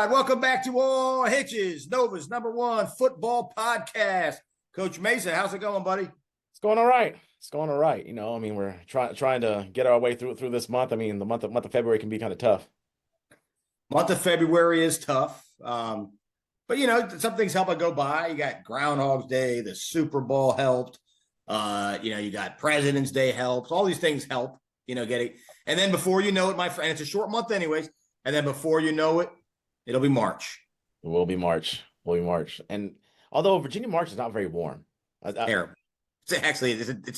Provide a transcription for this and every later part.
right, welcome back to all Hitches, NoVA's #1 football podcast. Coach Mason, how's it going, buddy? It's going all right. It's going all right. We're trying to get our way through this month. The month of February can be kind of tough. Month of February is tough, but some things help it go by. You got Groundhog's Day, the Super Bowl helped. You got President's Day helps. All these things help. Getting, and then before you know it, my friend, it's a short month anyways. And then before you know it, it'll be March. It will be March. And although Virginia March is not very warm, terrible. It's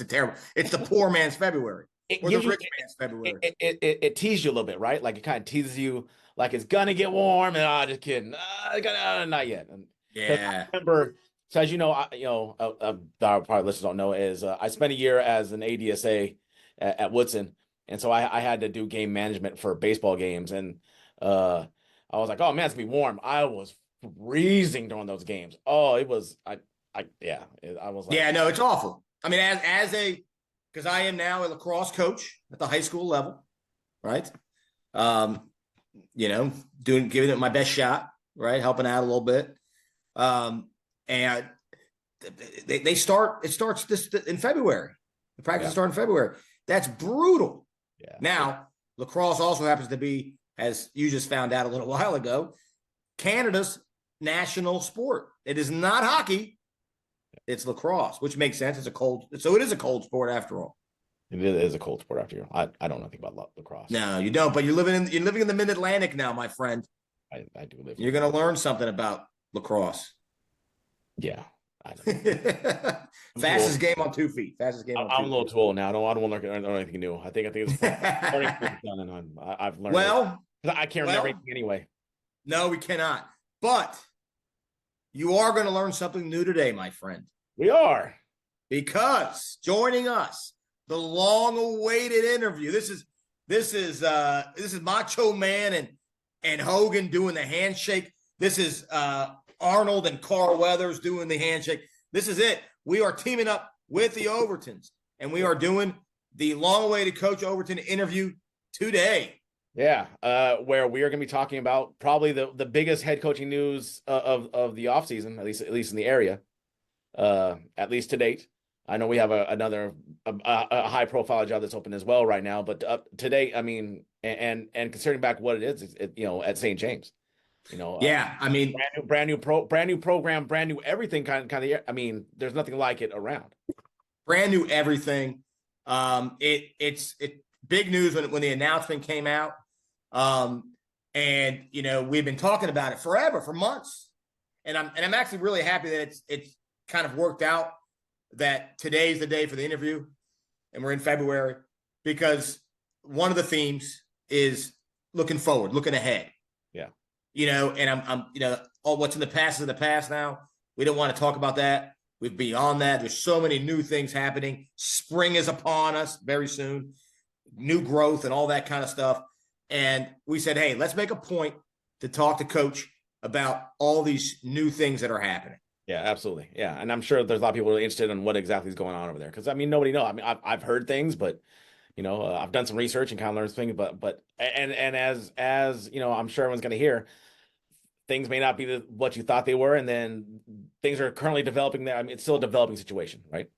a terrible. It's the poor man's February or the rich man's February. It teases you a little bit, right? Like it kind of teases you, like it's gonna get warm. And just kidding, not yet. And yeah, I remember. So as you know, our probably listeners don't know is I spent a year as an ADSA at Woodson. And so I had to do game management for baseball games. And I was like, oh, man, it's going to be warm. I was freezing during those games. Oh, it was, I was like. Yeah, no, it's awful. I mean, because I am now a lacrosse coach at the high school level, right? Giving it my best shot, right? Helping out a little bit. And it starts this in February. The practice starts in February. That's brutal. Yeah. Now, lacrosse also happens to be, as you just found out a little while ago, Canada's national sport. It is not hockey. It's lacrosse, which makes sense. It is a cold sport after all. It is a cold sport after all. I don't know anything about lacrosse. No, you don't, but you're living in the mid-Atlantic now, my friend. I do live. You're going to learn something about lacrosse. Yeah. Fastest game on 2 feet. I'm a little too old now. I don't want to learn anything new. I think it's I've learned. Well, I can't remember anything anyway. No, we cannot. But you are going to learn something new today, my friend. We are, because joining us, the long-awaited interview. This is Macho Man and Hogan doing the handshake. This is Arnold and Carl Weathers doing the handshake. This is it. We are teaming up with the Overtons, and we are doing the long-awaited Coach Overton interview today. Yeah, where we are going to be talking about probably the biggest head coaching news of the offseason, at least in the area, at least to date. I know we have another high-profile job that's open as well right now, but today, I mean, and considering back what it is, at St. James. I mean, brand new program, brand new everything kind of. I mean, there's nothing like it around. Brand new everything. It's big news when the announcement came out. We've been talking about it for months, and I'm actually really happy that it's kind of worked out that today's the day for the interview, and we're in February, because one of the themes is looking forward, looking ahead. Yeah. And I'm what's in the past is in the past now. We don't want to talk about that. We're beyond that. There's so many new things happening. Spring is upon us very soon. New growth and all that kind of stuff. And we said, hey, let's make a point to talk to Coach about all these new things that are happening. Yeah, absolutely. Yeah. And I'm sure there's a lot of people really interested in what exactly is going on over there. Because, I mean, nobody knows. I mean, I've heard things, but I've done some research and kind of learned things, but as I'm sure everyone's going to hear, things may not be what you thought they were, and then things are currently developing there. I mean, it's still a developing situation, right?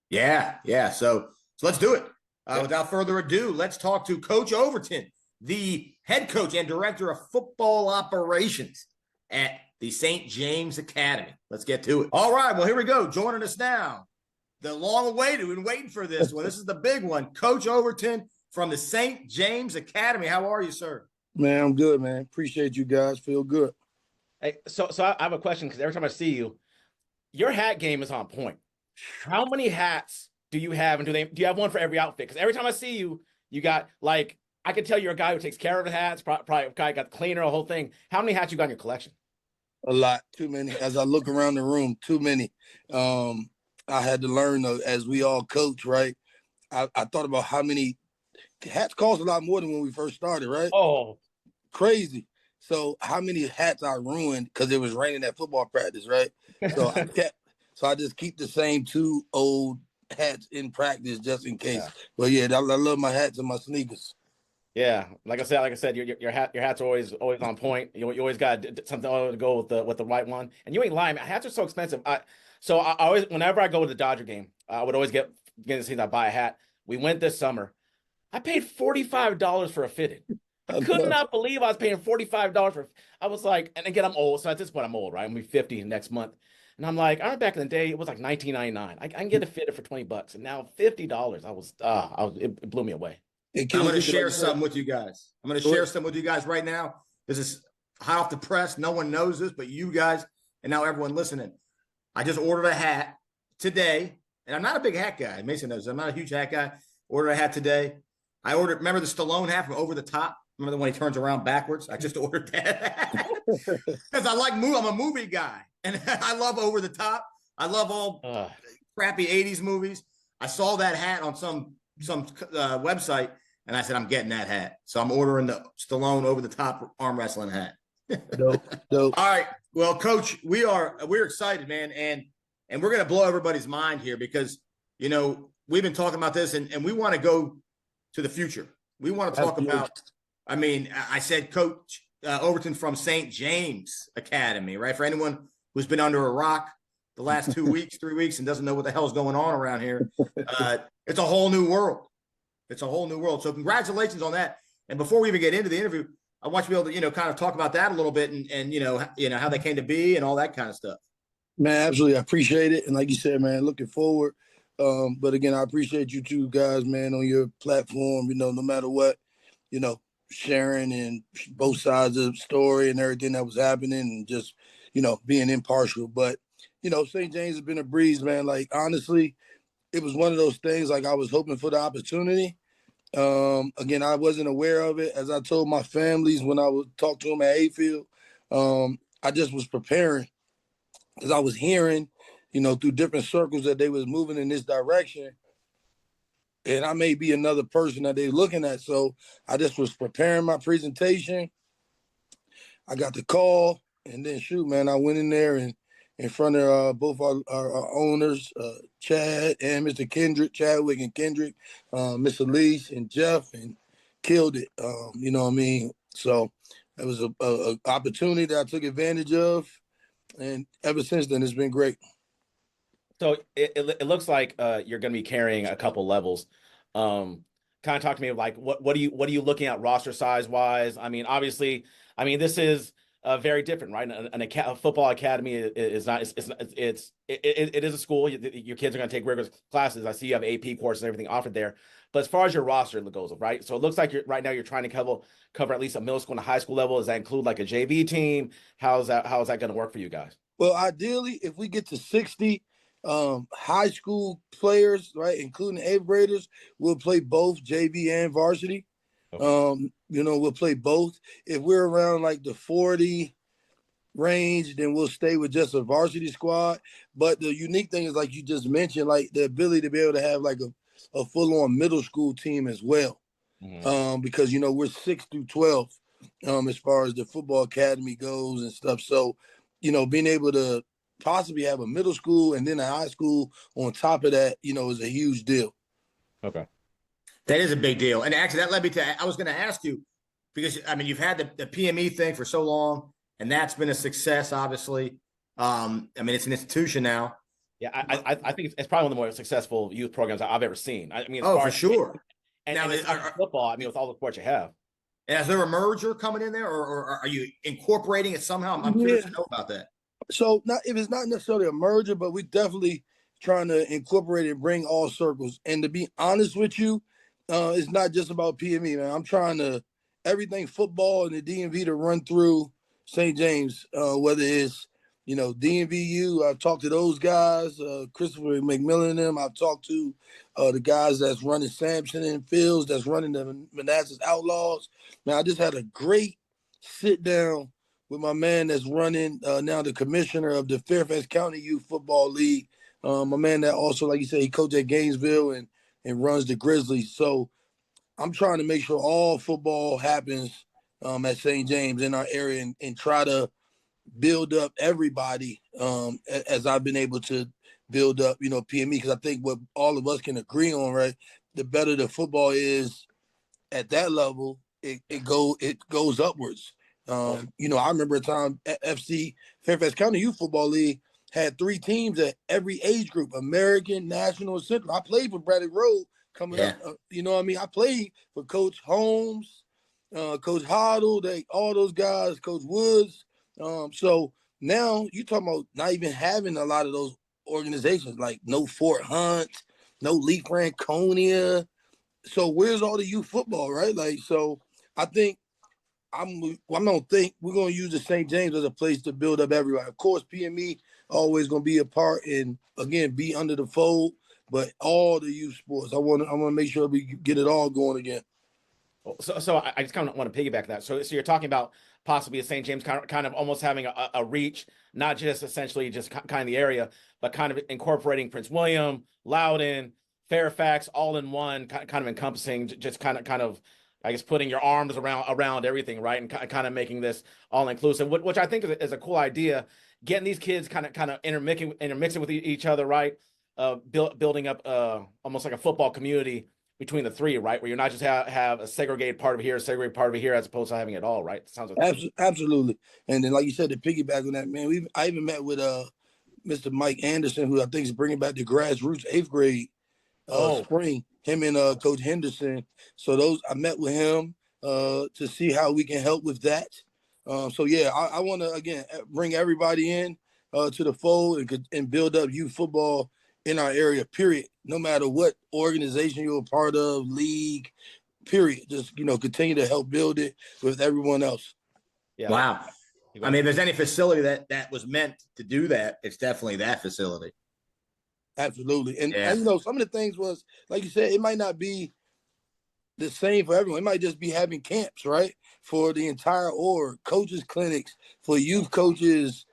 Yeah. So let's do it. Without further ado, let's talk to Coach Overton, the head coach and director of football operations at the St. James Academy. Let's get to it. All right, well, here we go. Joining us now, the long-awaited, we've been waiting for this one. This is the big one. Coach Overton from the St. James Academy. How are you, sir? Man, I'm good, man. Appreciate you guys. Feel good. Hey, so I have a question, because every time I see you, your hat game is on point. How many hats do you have, and do you have one for every outfit? Because every time I see you, you got, like, I can tell you're a guy who takes care of the hats, probably a guy got the cleaner, a whole thing. How many hats you got in your collection? A lot. Too many. As I look around the room, too many. I had to learn, as we all coach, right? I thought about how many hats cost a lot more than when we first started, right? Oh, crazy. So how many hats I ruined because it was raining at football practice, right? So I just keep the same 2 old hats in practice just in case. Yeah. But yeah, I love my hats and my sneakers. Yeah, like I said, your hats are always on point. You always got something to go with the right one. And you ain't lying, man. Hats are so expensive. I always, whenever I go to the Dodger game, I would always get the season. I buy a hat. We went this summer. I paid $45 for a fitted. I could not believe I was paying $45 for. I was like, and again, I'm old, so at this point, I'm old, right? I'm gonna be 50 next month, and I'm like, I remember back in the day, it was like 19.99. I can get it fitted for $20, and now $50. It blew me away. I'm going to share something with you guys. I'm going to share something with you guys right now. This is hot off the press. No one knows this, but you guys and now everyone listening. I just ordered a hat today, and I'm not a big hat guy. Mason knows I'm not a huge hat guy. Ordered a hat today. I ordered, remember the Stallone hat from Over the Top? Remember the one he turns around backwards? I just ordered that because I like I'm a movie guy, and I love Over the Top. I love all crappy 80s movies. I saw that hat on some website, and I said, I'm getting that hat. So I'm ordering the Stallone Over the Top arm wrestling hat. Dope. All right. Well, Coach, we're excited, man. And we're going to blow everybody's mind here because, you know, we've been talking about this and we want to go to the future. We want to talk about, I mean, I said Coach Overton from St. James Academy, right? For anyone who's been under a rock the last 2 weeks, 3 weeks, and doesn't know what the hell's going on around here. It's a whole new world. It's a whole new world. So congratulations on that. And before we even get into the interview, I want you to be able to, you know, kind of talk about that a little bit and you know how they came to be and all that kind of stuff. Man, absolutely. I appreciate it. And like you said, man, looking forward. But again, I appreciate you two guys, man, on your platform, you know, no matter what, you know, sharing and both sides of the story and everything that was happening and just, you know, being impartial. But, you know, St. James has been a breeze, man. Like, honestly, it was one of those things, like I was hoping for the opportunity. Again, I wasn't aware of it. As I told my families when I would talk to them at Hayfield, I just was preparing because I was hearing, you know, through different circles that they was moving in this direction. And I may be another person that they're looking at. So I just was preparing my presentation. I got the call and then shoot, man, I went in there and in front of both our owners, Chad and Mr. Kendrick, Chadwick and Kendrick, Miss Elise and Jeff, and killed it. You know what I mean? So it was a opportunity that I took advantage of, and ever since then, it's been great. So it looks like you're going to be carrying a couple levels. Kind of talk to me like what are you looking at roster size wise? I mean, obviously, this is very different, right? A football academy is not. It is a school. Your kids are going to take rigorous classes. I see you have AP courses and everything offered there. But as far as your roster goes, right? So it looks like right now you're trying to cover at least a middle school and a high school level. Does that include like a JV team? How is that going to work for you guys? Well, ideally, if we get to 60 high school players, right, including 8th graders, we'll play both JV and varsity. Okay. You know, we'll play both. If we're around like the 40 range, then we'll stay with just a varsity squad. But the unique thing is, like you just mentioned, like the ability to be able to have like a full-on middle school team as well. Mm-hmm. Because, you know, we're 6 through 12 as far as the football academy goes and stuff. So, you know, being able to possibly have a middle school and then a high school on top of that, you know, is a huge deal. Okay. That is a big deal. And actually that led me to, I was going to ask you, because I mean, you've had the PME thing for so long and that's been a success, obviously. I mean, it's an institution now. Yeah. I think it's probably one of the more successful youth programs I've ever seen. I mean, for sure. And now it's football. I mean, with all the sports you have. And is there a merger coming in there or are you incorporating it somehow? I'm curious to know about that. So if it's not necessarily a merger, but we definitely trying to incorporate and bring all circles. And to be honest with you, it's not just about PME, man. I'm trying to everything football and the DMV to run through St. James, whether it's, you know, DMVU. I've talked to those guys, Christopher McMillan and them. I've talked to the guys that's running Sampson and Fields, that's running the Manassas Outlaws. Man, I just had a great sit down with my man that's running now the commissioner of the Fairfax County Youth Football League. My man that also, like you said, he coached at Gainesville and runs the Grizzlies. So I'm trying to make sure all football happens at St. James in our area and try to build up everybody as I've been able to build up, you know, PME, because I think what all of us can agree on, right, the better the football is at that level, it goes upwards. You know, I remember a time FC Fairfax County Youth Football League had 3 teams at every age group: American, National, and Central. I played for Braddock Road coming up. You know what I mean? I played for Coach Holmes, Coach Hoddle, all those guys, Coach Woods. So now you talking about not even having a lot of those organizations, like no Fort Hunt, no Lee Franconia. So where's all the youth football, right? Like, so I think I don't think we're gonna use the St. James as a place to build up everybody. Of course, PME always gonna be a part and again be under the fold, but all the youth sports, I want to make sure we get it all going again. So I just kind of want to piggyback that. So you're talking about possibly a St. James kind of almost having a reach, not just essentially just kind of the area, but kind of incorporating Prince William, Loudoun, Fairfax, all in one, kind of encompassing just kind of I guess putting your arms around everything, right, and kind of making this all inclusive, which I think is a cool idea. Getting these kids kind of intermixing with each other, right? Building up almost like a football community between the 3, right? Where you're not just have a segregated part of here, a segregated part of here, as opposed to having it all, right? It sounds like absolutely. And then, like you said, to piggyback on that, man, I even met with Mr. Mike Anderson, who I think is bringing back the grassroots 8th grade spring. Him and Coach Henderson. So I met with him to see how we can help with that. So yeah, I want to again bring everybody in to the fold and build up youth football in our area. Period. No matter what organization you're a part of, league. Period. Just continue to help build it with everyone else. Yeah. Wow. I mean, if there's any facility that was meant to do that, it's definitely that facility. Absolutely. And some of the things was, like you said, it might not be the same for everyone. It might just be having camps, right? For the entire org, coaches clinics, for youth coaches,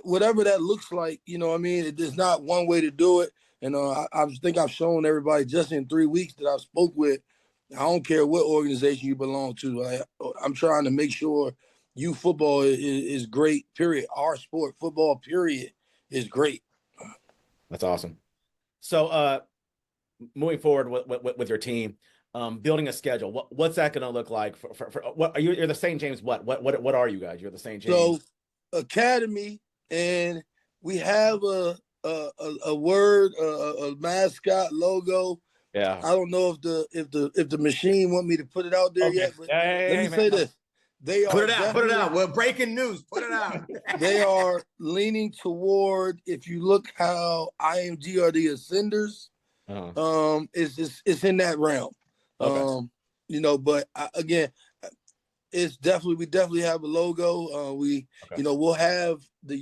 whatever that looks like, you know what I mean? There's not one way to do it. And I think I've shown everybody just in 3 weeks that I've spoke with, I don't care what organization you belong to. I'm trying to make sure youth football is great, period. Our sport, football, period, is great. That's awesome. So moving forward with your team, building a schedule, what's that going to look like for what are you? You're the St. James. What are you guys? You're the St. James. So academy, and we have a word, a mascot logo. Yeah. I don't know if the machine want me to put it out there yet, but let me say this. They are put it out. Well, breaking news. Put it out. They are leaning toward, if you look how IMG are the Ascenders, it's in that realm. Okay. But again, we definitely have a logo. We'll have the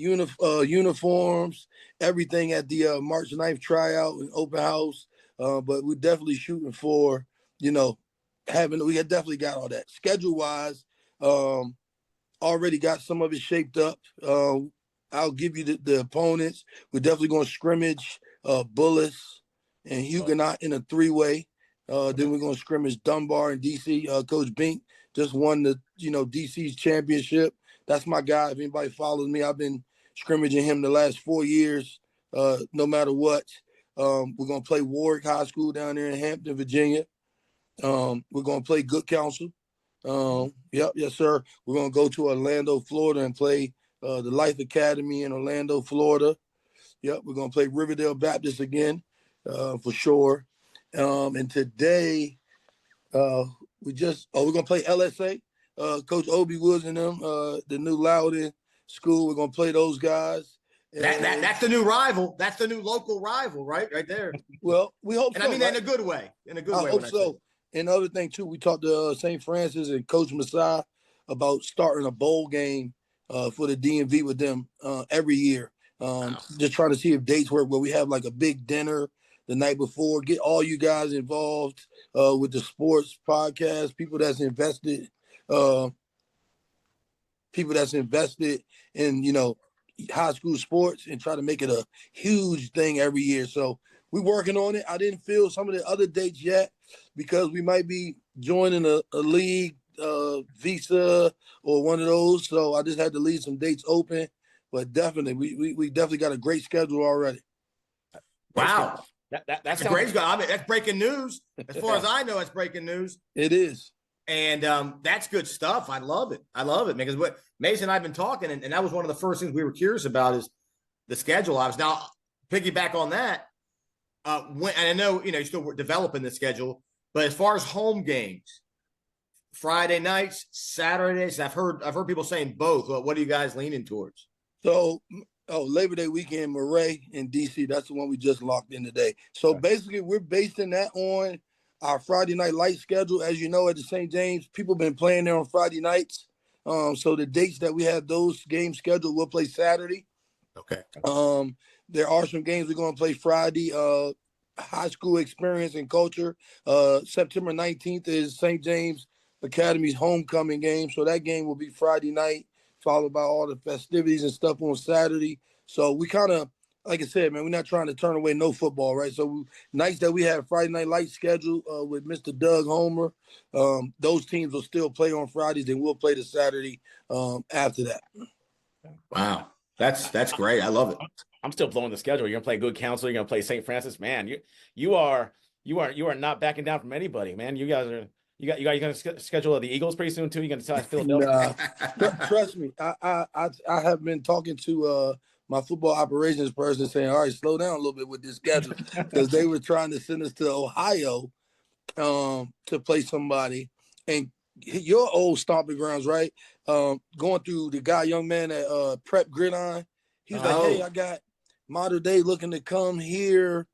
uniforms, everything at the March 9th tryout and open house. But we're definitely shooting for, we definitely got all that. Schedule wise, already got some of it shaped up. I'll give you the opponents. We're definitely going to scrimmage Bullis and Huguenot in a 3-way. Then we're going to scrimmage Dunbar and DC. Coach Bink just won the DC's championship. That's my guy. If anybody follows me, I've been scrimmaging him the last 4 years. No matter what, we're going to play Warwick High School down there in Hampton, Virginia. We're going to play Good Counsel. Yes, sir. We're going to go to Orlando, Florida, and play the Life Academy in Orlando, Florida. Yep, we're going to play Riverdale Baptist again, for sure. And today, we're going to play LSA. Coach Obi Woods and them, the new Loudoun school. We're going to play those guys. That's the new rival. That's the new local rival, right there. Well, we hope and so. I mean, right? in a good way. I hope so. And the other thing, too, we talked to St. Francis and Coach Masai about starting a bowl game for the DMV with them every year. Just trying to see if dates work where we have like a big dinner the night before. Get all you guys involved with the sports podcast, people that's invested in, high school sports, and try to make it a huge thing every year. So we're working on it. I didn't fill some of the other dates yet because we might be joining a league, visa or one of those. So I just had to leave some dates open. But definitely, we definitely got a great schedule already. Wow. That's great. I mean, that's breaking news. As far as I know, it's breaking news. It is. And that's good stuff. I love it. I love it because what Mason and I've been talking, and that was one of the first things we were curious about is the schedule. I was now piggyback on that. And I know you're still developing the schedule, but as far as home games, Friday nights, Saturdays, I've heard people saying both. What are you guys leaning towards? So, Labor Day weekend, Murray in DC. That's the one we just locked in today. So basically, we're basing that on our Friday night light schedule. As you know, at the St. James, people have been playing there on Friday nights. So the dates that we have those games scheduled, we'll play Saturday. Okay. There are some games we're going to play Friday. High school experience and culture. September 19th is St. James Academy's homecoming game. So that game will be Friday night, followed by all the festivities and stuff on Saturday. So we kind of, like I said, man, we're not trying to turn away no football, right? So nights that we have Friday night light schedule with Mr. Doug Homer, those teams will still play on Fridays, and we'll play the Saturday after that. Wow, that's great. I love it. I'm still blowing the schedule. You're gonna play Good Counsel. You're gonna play St. Francis. Man, you are not backing down from anybody, man. You guys are. You gonna schedule the Eagles pretty soon too. You gonna decide Philadelphia? Trust me, I have been talking to my football operations person saying, all right, slow down a little bit with this schedule, because they were trying to send us to Ohio to play somebody, and your old stomping grounds, right? Going through the young man at Prep Gridiron. He was like, hey, I got Modern Day looking to come here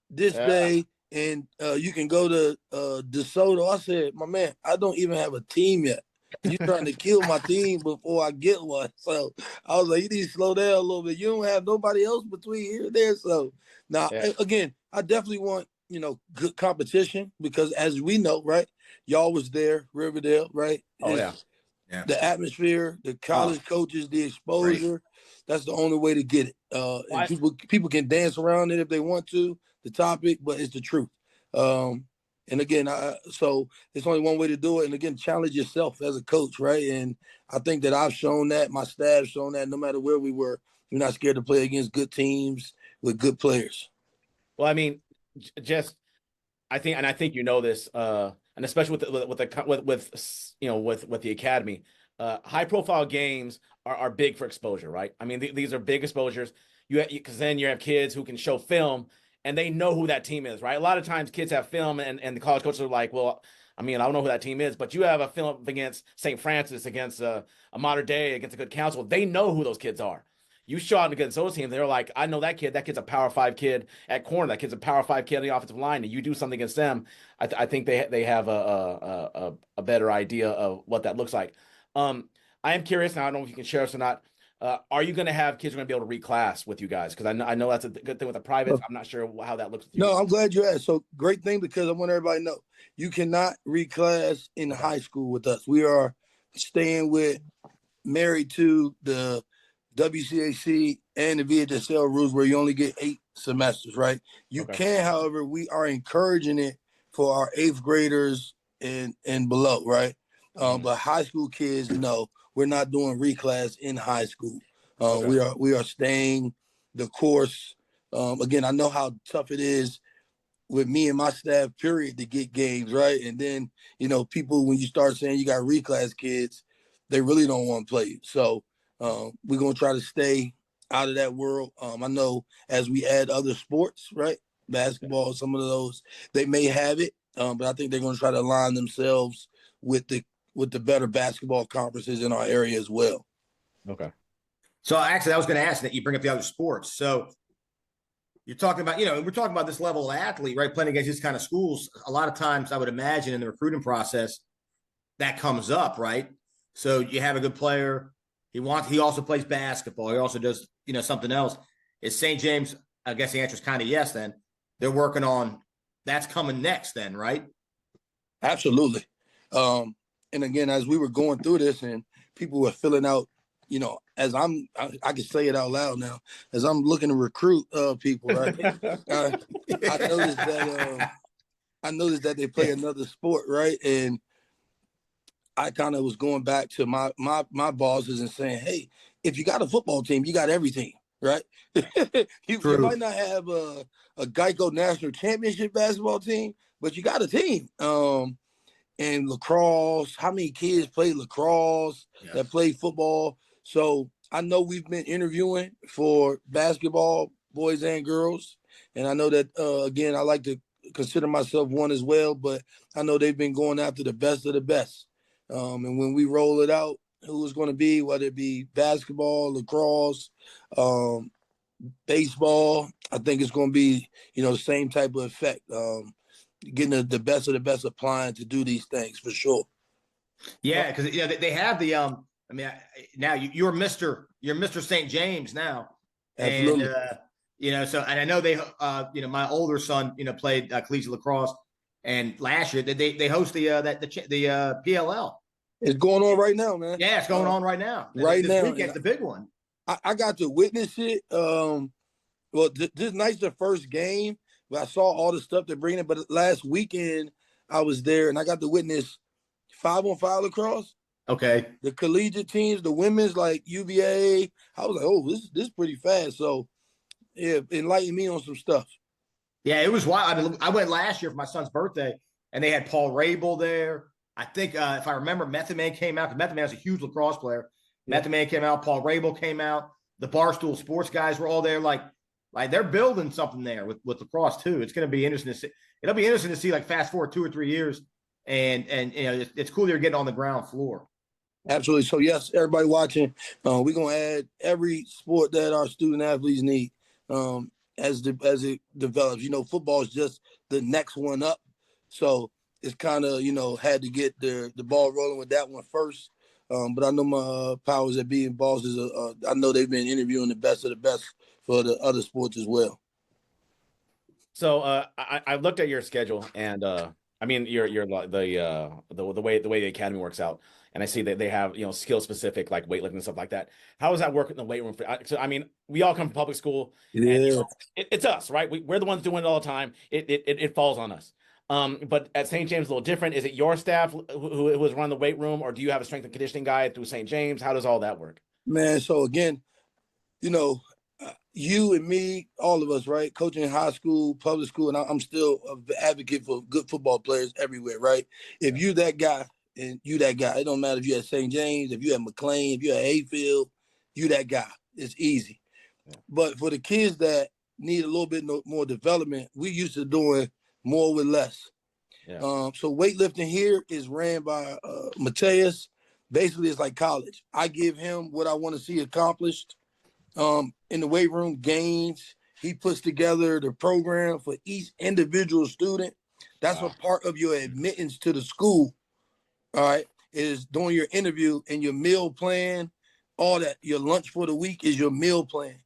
this day, and you can go to DeSoto. I said, my man, I don't even have a team yet. You're trying to kill my team before I get one. So I was like, you need to slow down a little bit. You don't have nobody else between here and there. So now, again, I definitely want, good competition, because as we know, right, y'all was there, Riverdale, right? Yeah. The atmosphere, the college coaches, the exposure. Great. That's the only way to get it. And people can dance around it if they want to, the topic, but it's the truth. And again, so there's only one way to do it. And again, challenge yourself as a coach, right? And I think that I've shown that, my staff's shown that, no matter where we were, we're not scared to play against good teams with good players. Well, I mean, I think this, and especially with the academy, high profile games are big for exposure, right? I mean, these are big exposures. Because then you have kids who can show film, and they know who that team is, right? A lot of times kids have film, and the college coaches are like, well, I mean, I don't know who that team is, but you have a film against St. Francis, against a Modern Day, against a Good Counsel. They know who those kids are. You shot against those teams, they're like, I know that kid. That kid's a Power 5 kid at corner. That kid's a Power 5 kid on the offensive line. And you do something against them, I think they have a better idea of what that looks like. I am curious now. I don't know if you can share us or not. Are you going to have kids who are going to be able to reclass with you guys? Because I know that's a good thing with the privates. I'm not sure how that looks with you. No, I'm glad you asked. So great thing, because I want everybody to know you cannot reclass in high school with us. We are staying married to the WCAC and the VHSL rules, where you only get 8 semesters, right? You can, however, we are encouraging it for our 8th graders and below, right? But high school kids, no. We're not doing reclass in high school. We are staying the course. Again, I know how tough it is with me and my staff, period, to get games, right? And then, people, when you start saying you got reclass kids, they really don't want to play. So we're going to try to stay out of that world. I know as we add other sports, right? Basketball, some of those, they may have it, but I think they're going to try to align themselves with the better basketball conferences in our area as well. Okay. So actually, I was going to ask that you bring up the other sports. So you're talking about, we're talking about this level of athlete, right? Playing against these kind of schools. A lot of times I would imagine in the recruiting process that comes up, right? So you have a good player. He also plays basketball. He also does, something else. Is St. James, I guess the answer is kind of yes, then they're working on that's coming next then, right? Absolutely. And again, as we were going through this and people were filling out, as I can say it out loud now, as I'm looking to recruit people, right? I noticed that they play another sport, right? And I kind of was going back to my bosses and saying, hey, if you got a football team, you got everything, right? you might not have a Geico National Championship basketball team, but you got a team. and lacrosse. How many kids play lacrosse that play football? So I know we've been interviewing for basketball, boys and girls. And I know that, again, I like to consider myself one as well, but I know they've been going after the best of the best. And when we roll it out, who it's going to be, whether it be basketball, lacrosse, baseball, I think it's going to be, the same type of effect. Getting the best of the best applying to do these things for sure. Yeah, because they have the now you're Mr. St. James now. Absolutely. And so and I know they my older son played collegiate lacrosse, and last year they host the PLL. It's going on right now, man. Yeah, it's going on right now. Right this now, weekend's the big one. I got to witness it. Well, this night's the first game, but I saw all the stuff they're bringing. But last weekend I was there and I got to witness 5-on-5 lacrosse. Okay. The collegiate teams, the women's like UVA. I was like, oh, this is pretty fast. So yeah, enlighten me on some stuff. Yeah, it was wild. I went last year for my son's birthday, and they had Paul Rabel there. I think if I remember, Method Man came out because Method Man was a huge lacrosse player. Yeah. Method Man came out. Paul Rabel came out. The Barstool Sports guys were all there. Like they're building something there with lacrosse too. It's going to be interesting to see. It'll be interesting to see. Like fast forward 2 or 3 years, and it's cool they're getting on the ground floor. Absolutely. So yes, everybody watching, we're gonna add every sport that our student athletes need as it develops. Football is just the next one up. So it's kind of had to get the ball rolling with that one first. But I know my powers that be in bosses. I know they've been interviewing the best of the best for the other sports as well. So I looked at your schedule, and I mean your the way the academy works out, and I see that they have skill specific like weightlifting and stuff like that. How does that work in the weight room? So I mean, we all come from public school, and it's us, right? We're the ones doing it all the time. It falls on us. But at St. James, a little different. Is it your staff who was running the weight room, or do you have a strength and conditioning guy through St. James? How does all that work? Man, so again, you and me, all of us, right? Coaching in high school, public school, and I'm still an advocate for good football players everywhere, right? If you that guy and you that guy, it don't matter if you at St. James, if you at McLean, if you at Hayfield, you that guy. It's easy. Yeah. But for the kids that need a little bit more development, we used to doing more with less. Yeah. So weightlifting here is ran by Mateus. Basically, it's like college. I give him what I want to see accomplished. In the weight room, gains. He puts together the program for each individual student. That's a part of your admittance to the school. All right, is doing your interview and your meal plan, all that. Your lunch for the week is your meal plan.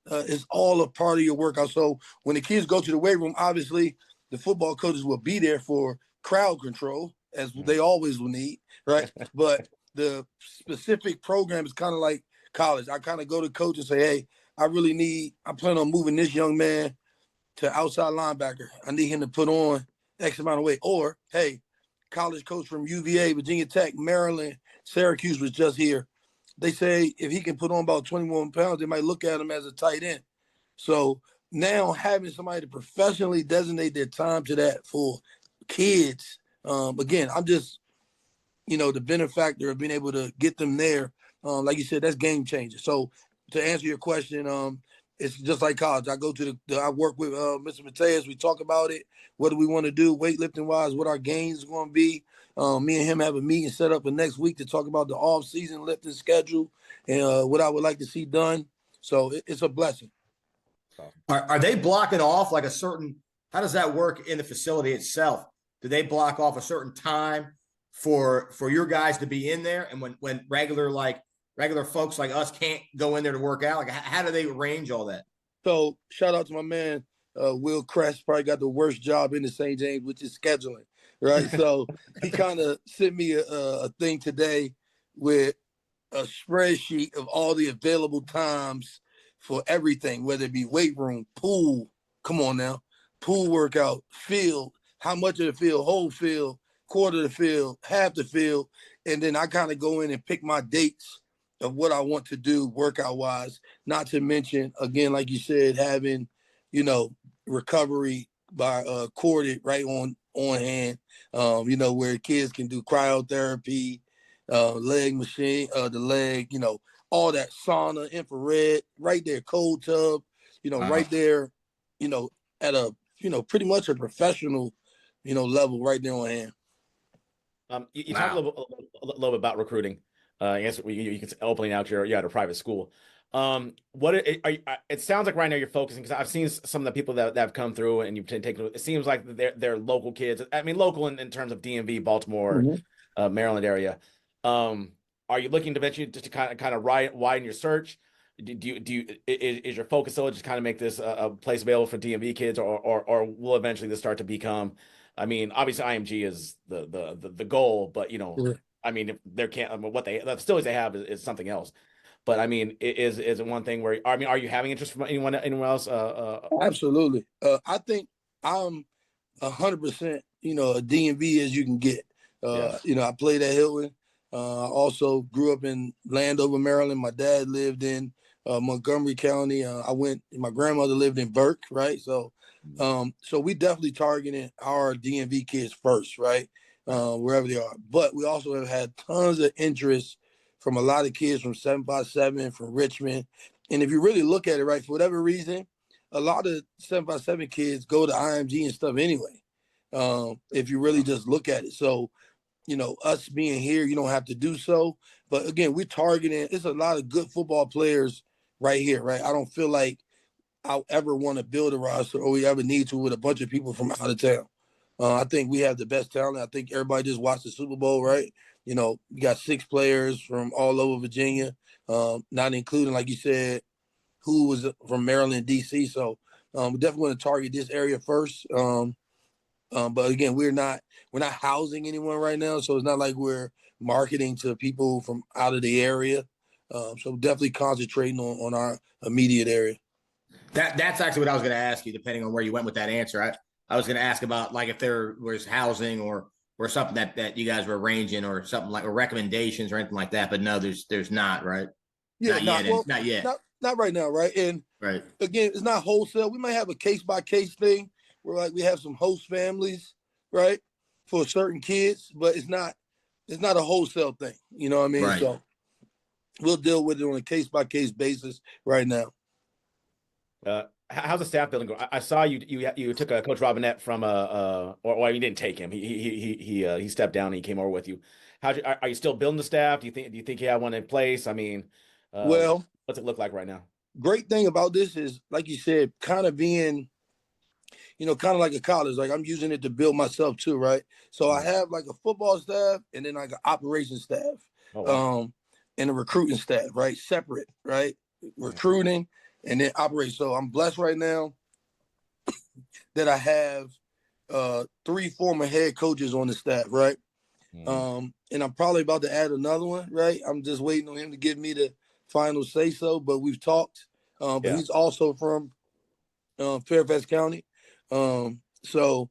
It's all a part of your workout. So when the kids go to the weight room, obviously the football coaches will be there for crowd control, as they always will need, right? But the specific program is kind of like college. I kind of go to coach and say, hey, I plan on moving this young man to outside linebacker. I need him to put on X amount of weight. Or, hey, college coach from UVA, Virginia Tech, Maryland, Syracuse was just here. They say if he can put on about 21 pounds, they might look at him as a tight end. So now having somebody to professionally designate their time to that for kids, again, I'm just, the benefactor of being able to get them there. Like you said, that's game changer. So to answer your question, it's just like college. I go to I work with Mr. Mateus. We talk about it. What do we want to do weightlifting wise? What our gains are going to be? Me and him have a meeting set up for next week to talk about the off season lifting schedule and what I would like to see done. So it's a blessing. Are they blocking off like a certain? How does that work in the facility itself? Do they block off a certain time for your guys to be in there, and when regular folks like us can't go in there to work out? Like, how do they arrange all that? So shout out to my man, Will Crest, probably got the worst job in the St. James, which is scheduling, right? So he kind of sent me a thing today with a spreadsheet of all the available times for everything, whether it be weight room, pool, come on now, pool workout, field, how much of the field, whole field, quarter of the field, half the field. And then I kind of go in and pick my dates of what I want to do workout wise, not to mention, again, like you said, having, recovery by corded right on hand, where kids can do cryotherapy, leg machine, the leg, all that sauna, infrared, right there, cold tub, right there, at a, pretty much a professional, level right there on hand. You talked a little bit about recruiting. I guess you can opening out you're at a private school. It sounds like right now you're focusing, because I've seen some of the people that have come through and you've taken. It seems like they're local kids. I mean, local in terms of DMV, Baltimore, Maryland area. Are you looking to eventually just to kind of widen your search? Is your focus still just kind of make this a place available for DMV kids, or will eventually this start to become? I mean, obviously IMG is the goal, but I mean, if there can't, I mean, the facilities they have is something else. But I mean, is it one thing where, I mean, are you having interest from anyone else? Absolutely. I think I'm 100%, a DMV as you can get. I played at Hilton. I also grew up in Landover, Maryland. My dad lived in Montgomery County. My grandmother lived in Burke, right? So we definitely targeting our DMV kids first, right? Wherever they are. But we also have had tons of interest from a lot of kids from 7x7, from Richmond. And if you really look at it, right, for whatever reason, a lot of 7x7 kids go to IMG and stuff anyway. If you really just look at it. So, us being here, you don't have to do so. But again, we're targeting, it's a lot of good football players right here, right? I don't feel like I'll ever want to build a roster, or we ever need to, with a bunch of people from out of town. I think we have the best talent. I think everybody just watched the Super Bowl, right? You got 6 players from all over Virginia, not including, like you said, who was from Maryland, D.C. So we definitely want to target this area first. But again, we're not housing anyone right now, so it's not like we're marketing to people from out of the area. So definitely concentrating on our immediate area. That's actually what I was going to ask you, depending on where you went with that answer. I was going to ask about, like, if there was housing or something that you guys were arranging, or something like, or recommendations or anything like that. But no, there's not, right? Yeah, not yet. Not right now, right? And right. Again, it's not wholesale. We might have a case by case thing where, like, we have some host families, right, for certain kids, but it's not a wholesale thing. You know what I mean? Right. So we'll deal with it on a case by case basis right now. How's the staff building going? I saw you took a Coach Robinette from or you didn't take him. He stepped down and he came over with you. Are you still building the staff? Do you think you have one in place? I mean, well, what's it look like right now? Great thing about this is, like you said, kind of being, kind of like a college. Like, I'm using it to build myself too, right? So I have like a football staff, and then like an operations staff, and a recruiting staff, right? Separate, right? Recruiting and then operations. So I'm blessed right now that I have 3 former head coaches on the staff, right? And I'm probably about to add another one, right? I'm just waiting on him to give me the final say so, but we've talked. But he's also from Fairfax County. So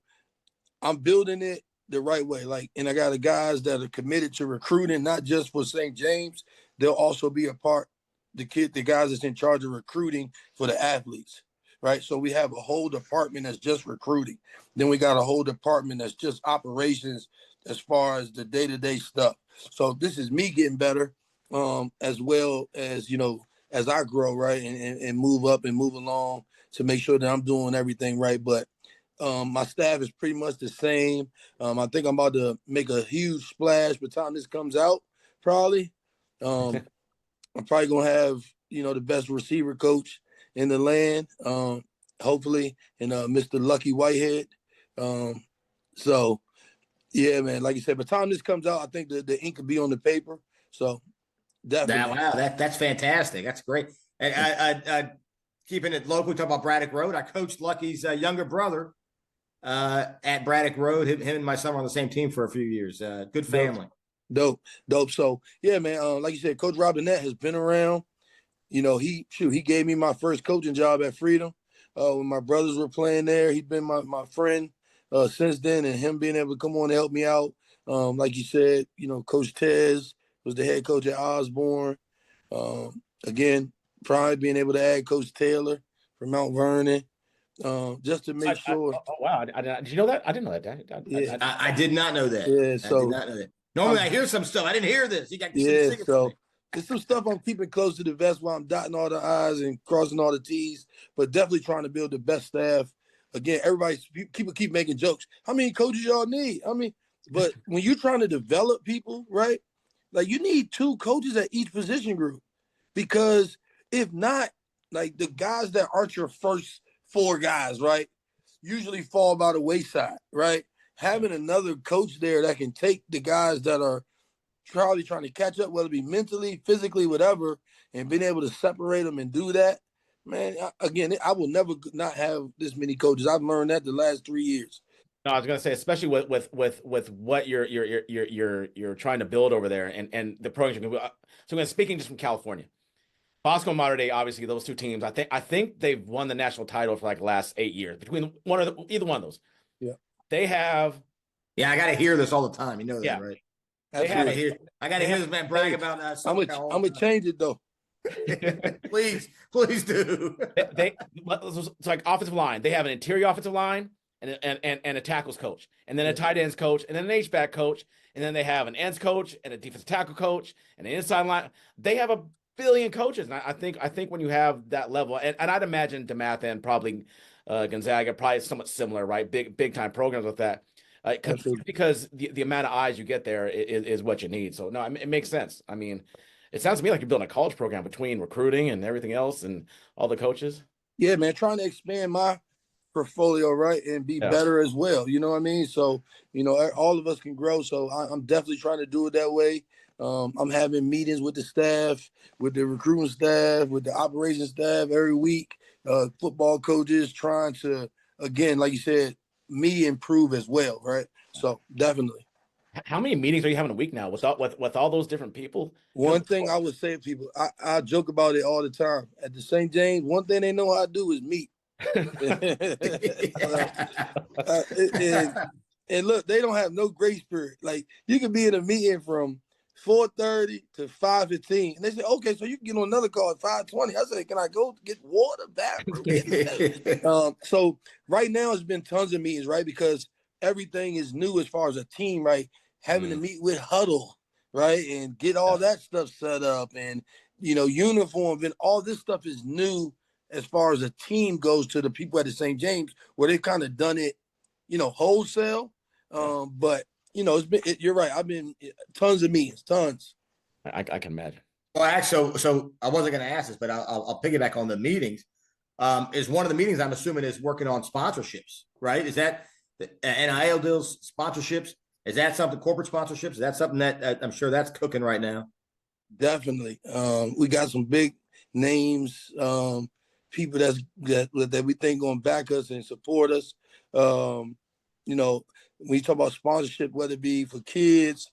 I'm building it the right way. Like, and I got the guys that are committed to recruiting, not just for St. James. They'll also be a part, the guys that's in charge of recruiting for the athletes, right? So we have a whole department that's just recruiting. Then we got a whole department that's just operations as far as the day-to-day stuff. So this is me getting better, as well as, as I grow, right, and move up and move along to make sure that I'm doing everything right. But my staff is pretty much the same. I think I'm about to make a huge splash by the time this comes out, probably. I'm probably going to have, the best receiver coach in the land, hopefully, and Mr. Lucky Whitehead. So, yeah, man, like you said, by the time this comes out, I think the ink will be on the paper. So, definitely. Wow, that's fantastic. That's great. And I keeping it local, talk about Braddock Road. I coached Lucky's younger brother at Braddock Road. Him and my son were on the same team for a few years. Good family. Dope. So, yeah, man, like you said, Coach Robinette has been around. He gave me my first coaching job at Freedom when my brothers were playing there. He's been my friend since then, and him being able to come on and help me out. Like you said, Coach Tez was the head coach at Osborne. Again, probably being able to add Coach Taylor from Mount Vernon. just to make sure. Oh, wow. Did you know that? I didn't know that. Yeah. I did not know that. Yeah, I did not know that. Normally, I hear some stuff. I didn't hear this. You got so there's some stuff I'm keeping close to the vest while I'm dotting all the I's and crossing all the T's, but definitely trying to build the best staff. Again, people keep making jokes. How many coaches y'all need? I mean, but when you're trying to develop people, right? Like you need 2 coaches at each position group, because if not, like the guys that aren't your first 4 guys, right, usually fall by the wayside, right? Having another coach there that can take the guys that are probably trying to catch up, whether it be mentally, physically, whatever, and being able to separate them and do that, man. I will never not have this many coaches. I've learned that the last 3 years. No, I was gonna say, especially with what you're trying to build over there and the programs. So, speaking just from California, Bosco and Mater Dei, obviously those 2 teams. I think they've won the national title for like the last 8 years between either one of those. Yeah, they have. Yeah, I got to hear this all the time. You know that, yeah. Right? I got to hear this man brag about I'm gonna change it though. please do. It's like offensive line. They have an interior offensive line and a tackles coach, and then a tight ends coach, and then an H-back coach, and then they have an ends coach and a defensive tackle coach and an inside line. They have a billion coaches, and I think when you have that level, and I'd imagine DeMatha and probably Gonzaga probably somewhat similar, right? Big time programs with that. Because the amount of eyes you get there is what you need. So, no, it makes sense. I mean, it sounds to me like you're building a college program between recruiting and everything else and all the coaches. Yeah, man, trying to expand my portfolio, right, and be better as well. You know what I mean? So, all of us can grow. So I'm definitely trying to do it that way. I'm having meetings with the staff, with the recruiting staff, with the operations staff every week, football coaches trying to, again, like you said, me improve as well, right? So definitely. How many meetings are you having a week now with all those different people? One thing I would say to people, I joke about it all the time. At the St. James, one thing they know how to do is meet. And look, they don't have no grace period. Like you can be in a meeting from 4:30 to 5:15, and they say, "Okay, so you can get on another call at 5:20." I say, "Can I go get water, bathroom?" So right now it's been tons of meetings, right? Because everything is new as far as a team, right? Having to meet with huddle, right, and get all that stuff set up, and uniforms, and all this stuff is new as far as a team goes to the people at the St. James, where they've kind of done it, wholesale. But you're right. I've been tons of meetings, tons. I can imagine. Well, actually, so I wasn't going to ask this, but I'll piggyback on the meetings. Is one of the meetings I'm assuming is working on sponsorships, right? Is that the NIL deals, sponsorships? Is that something, corporate sponsorships? Is that something that I'm sure that's cooking right now? Definitely. We got some big names, people that we think going to back us and support us. When you talk about sponsorship, whether it be for kids,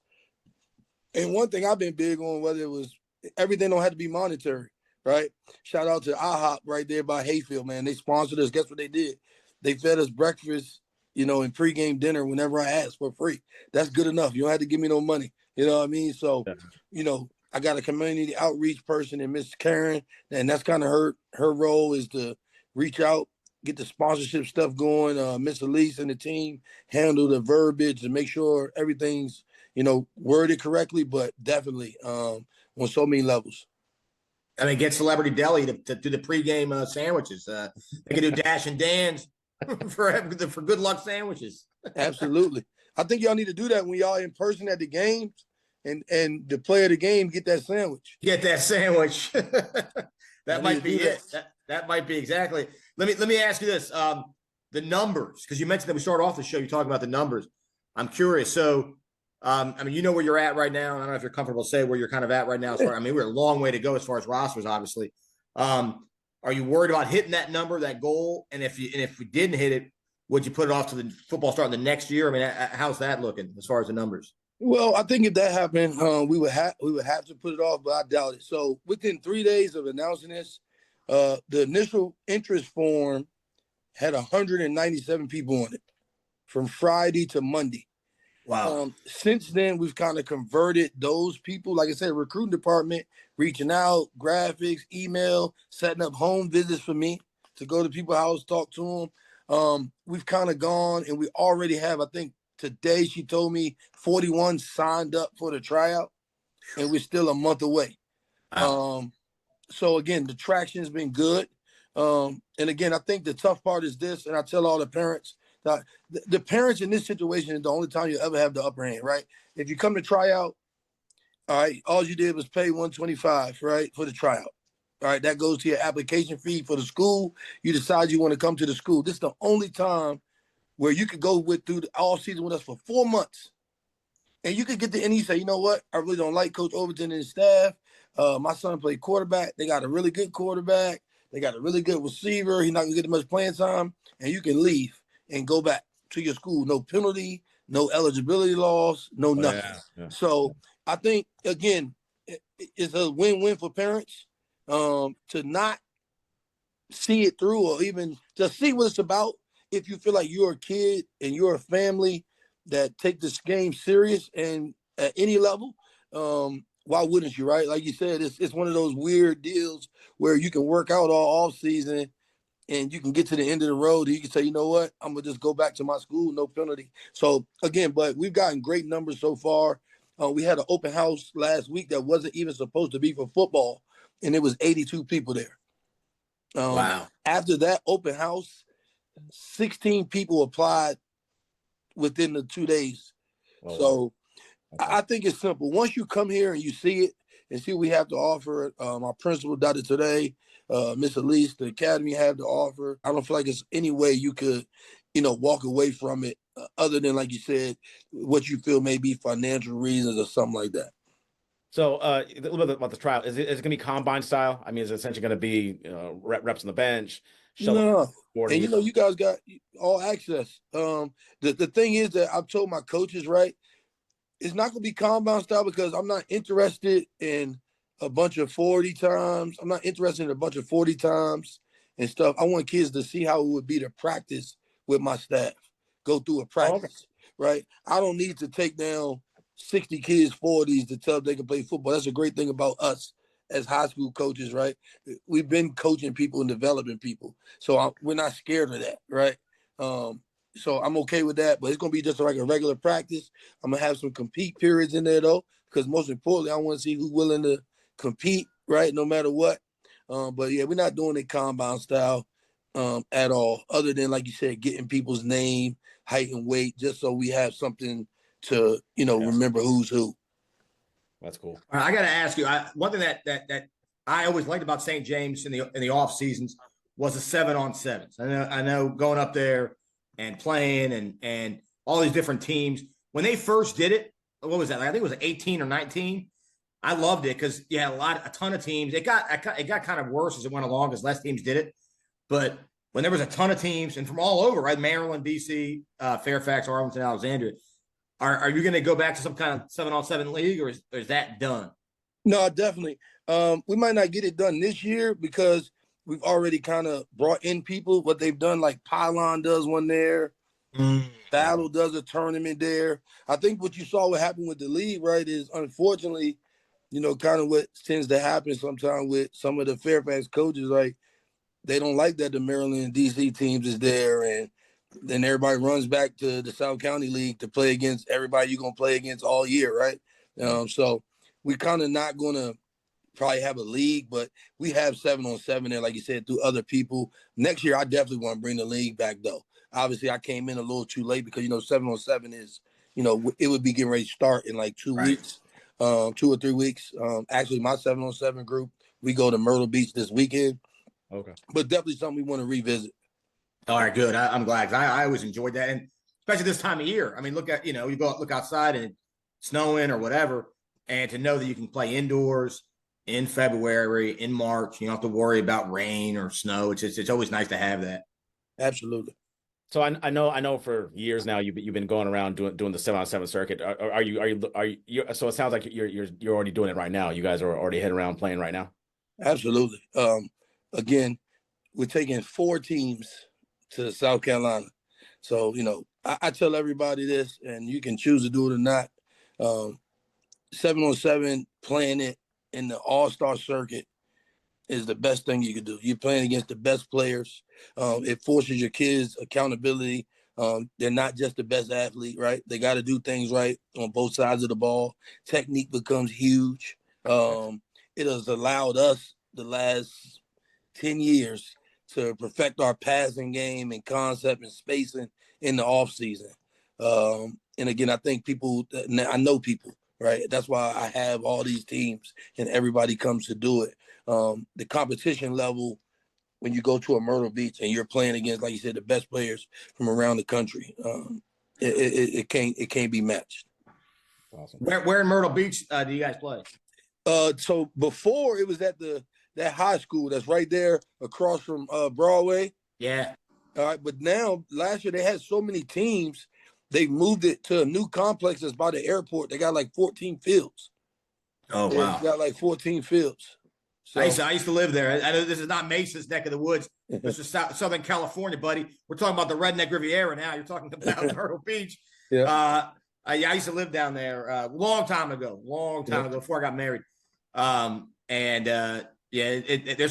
and one thing I've been big on, whether it was everything don't have to be monetary, right? Shout out to IHOP right there by Hayfield, man. They sponsored us. Guess what they did? They fed us breakfast, and pregame dinner whenever I asked for free. That's good enough. You don't have to give me no money. You know what I mean? So, I got a community outreach person in Miss Karen, and that's kind of her role is to reach out, get the sponsorship stuff going. Miss Elise and the team handle the verbiage and make sure everything's, worded correctly, but definitely on so many levels. I mean, get Celebrity Deli to do the pregame sandwiches. They can do Dash and Dan's for good luck sandwiches. Absolutely. I think y'all need to do that when y'all in person at the games. And the player of the game get that sandwich. Get that sandwich. That might be it. That might be exactly. Let me ask you this: the numbers, because you mentioned that we started off the show. You talking about the numbers. I'm curious. So, where you're at right now. I don't know if you're comfortable to say where you're kind of at right now. We're a long way to go as far as rosters, obviously. Are you worried about hitting that number, that goal? And if we didn't hit it, would you put it off to the football starting the next year? I mean, how's that looking as far as the numbers? Well, I think if that happened, we would have to put it off, but I doubt it. So within 3 days of announcing this, the initial interest form had 197 people on it from Friday to Monday. Wow. Since then, we've kind of converted those people, like I said, recruiting department, reaching out, graphics, email, setting up home visits for me to go to people's house, talk to them. We've kind of gone, and we already have, I think today she told me 41 signed up for the tryout, and we're still a month away. Wow. So again, the traction has been good. And again, I think the tough part is this, and I tell all the parents that the parents in this situation is the only time you ever have the upper hand, right? If you come to tryout, all right, all you did was pay $125, right, for the tryout. All right, that goes to your application fee for the school. You decide you want to come to the school. This is the only time where you could go through the all season with us for 4 months. And you could get the end, you say, you know what? I really don't like Coach Overton and his staff. My son played quarterback. They got a really good quarterback. They got a really good receiver. He's not going to get much playing time. And you can leave and go back to your school. No penalty, no eligibility loss, no nothing. Yeah. So I think, again, it's a win-win for parents to not see it through or even just see what it's about. If you feel like you're a kid and you're a family that take this game serious and at any level, why wouldn't you, right? Like you said, it's one of those weird deals where you can work out all off season and you can get to the end of the road and you can say, you know what, I'm gonna just go back to my school, no penalty. So again, but we've gotten great numbers so far. We had an open house last week that wasn't even supposed to be for football, and it was 82 people there. Wow. After that open house, 16 people applied within the 2 days. Oh, So wow. I think it's simple. Once you come here and you see it and see what we have to offer, our principal, Dr. Today, Miss Elise, the academy have to offer. I don't feel like it's any way you could, walk away from it other than, like you said, what you feel may be financial reasons or something like that. So a little bit about the trial. Is it going to be combine style? I mean, is it essentially going to be reps on the bench? No. And you you guys got all access. The thing is that I've told my coaches, right, it's not going to be combine style because I'm not interested in a bunch of 40 times. I'm not interested in a bunch of 40 times and stuff. I want kids to see how it would be to practice with my staff, go through a practice, right? I don't need to take down 60 kids, 40s to tell them they can play football. That's a great thing about us as high school coaches, right? We've been coaching people and developing people. So we're not scared of that, right? So I'm okay with that, but it's going to be just like a regular practice. I'm going to have some compete periods in there, though, because most importantly, I want to see who's willing to compete, right, no matter what. But, yeah, we're not doing it combine style at all, other than, like you said, getting people's name, height, and weight, just so we have something to, remember who's who. That's cool. All right, I got to ask you, one thing that I always liked about St. James in the off seasons was the 7-on-7s. I know going up there and playing and all these different teams. When they first did it, what was that? I think it was 18 or 19. I loved it because you had a ton of teams. It got kind of worse as it went along because less teams did it. But when there was a ton of teams and from all over, right? Maryland, DC, Fairfax, Arlington, Alexandria. Are you going to go back to some kind of 7-on-7 league, or is that done? No, definitely. We might not get it done this year because we've already kind of brought in people. What they've done, like Pylon does one there. Battle does a tournament there. I think what you saw what happened with the league, right, is unfortunately, kind of what tends to happen sometimes with some of the Fairfax coaches, like they don't like that the Maryland and DC teams is there, and then everybody runs back to the South County League to play against everybody you're going to play against all year, right? So we're kind of not going to probably have a league, but we have 7-on-7 there, like you said, through other people. Next year, I definitely want to bring the league back, though. Obviously, I came in a little too late because, 7-on-7 is, it would be getting ready to start in like 2 weeks, 2 or 3 weeks. Actually, my 7-on-7 group, we go to Myrtle Beach this weekend. Okay. But definitely something we want to revisit. All right, good. I'm glad because I always enjoyed that, and especially this time of year. I mean, look at you go look outside and it's snowing or whatever, and to know that you can play indoors in February, in March, you don't have to worry about rain or snow. It's always nice to have that. Absolutely. So I know for years now you've been going around doing the 7-on-7 circuit. Are you? So it sounds like you're already doing it right now. You guys are already heading around playing right now. Absolutely. Again, we're taking 4 teams to South Carolina. So, I tell everybody this, and you can choose to do it or not. 7-on-7, playing it in the all-star circuit is the best thing you can do. You're playing against the best players. It forces your kids accountability. They're not just the best athlete, right? They got to do things right on both sides of the ball. Technique becomes huge. It has allowed us the last 10 years to perfect our passing game and concept and spacing in the offseason. And again, I think I know people, right? That's why I have all these teams and everybody comes to do it. The competition level when you go to a Myrtle Beach and you're playing against, like you said, the best players from around the country, it can't be matched. Awesome. Where in Myrtle Beach do you guys play? So before it was at that high school that's right there across from Broadway. Yeah. All right, but now last year they had so many teams, they moved it to a new complex that's by the airport. They got like 14 fields. Oh wow. They got like 14 fields. So, I used to live there. I know this is not Mesa's neck of the woods. This is Southern California, buddy. We're talking about the Redneck Riviera now. You're talking about Myrtle Beach. Yeah. I used to live down there a long time ago, before I got married. There's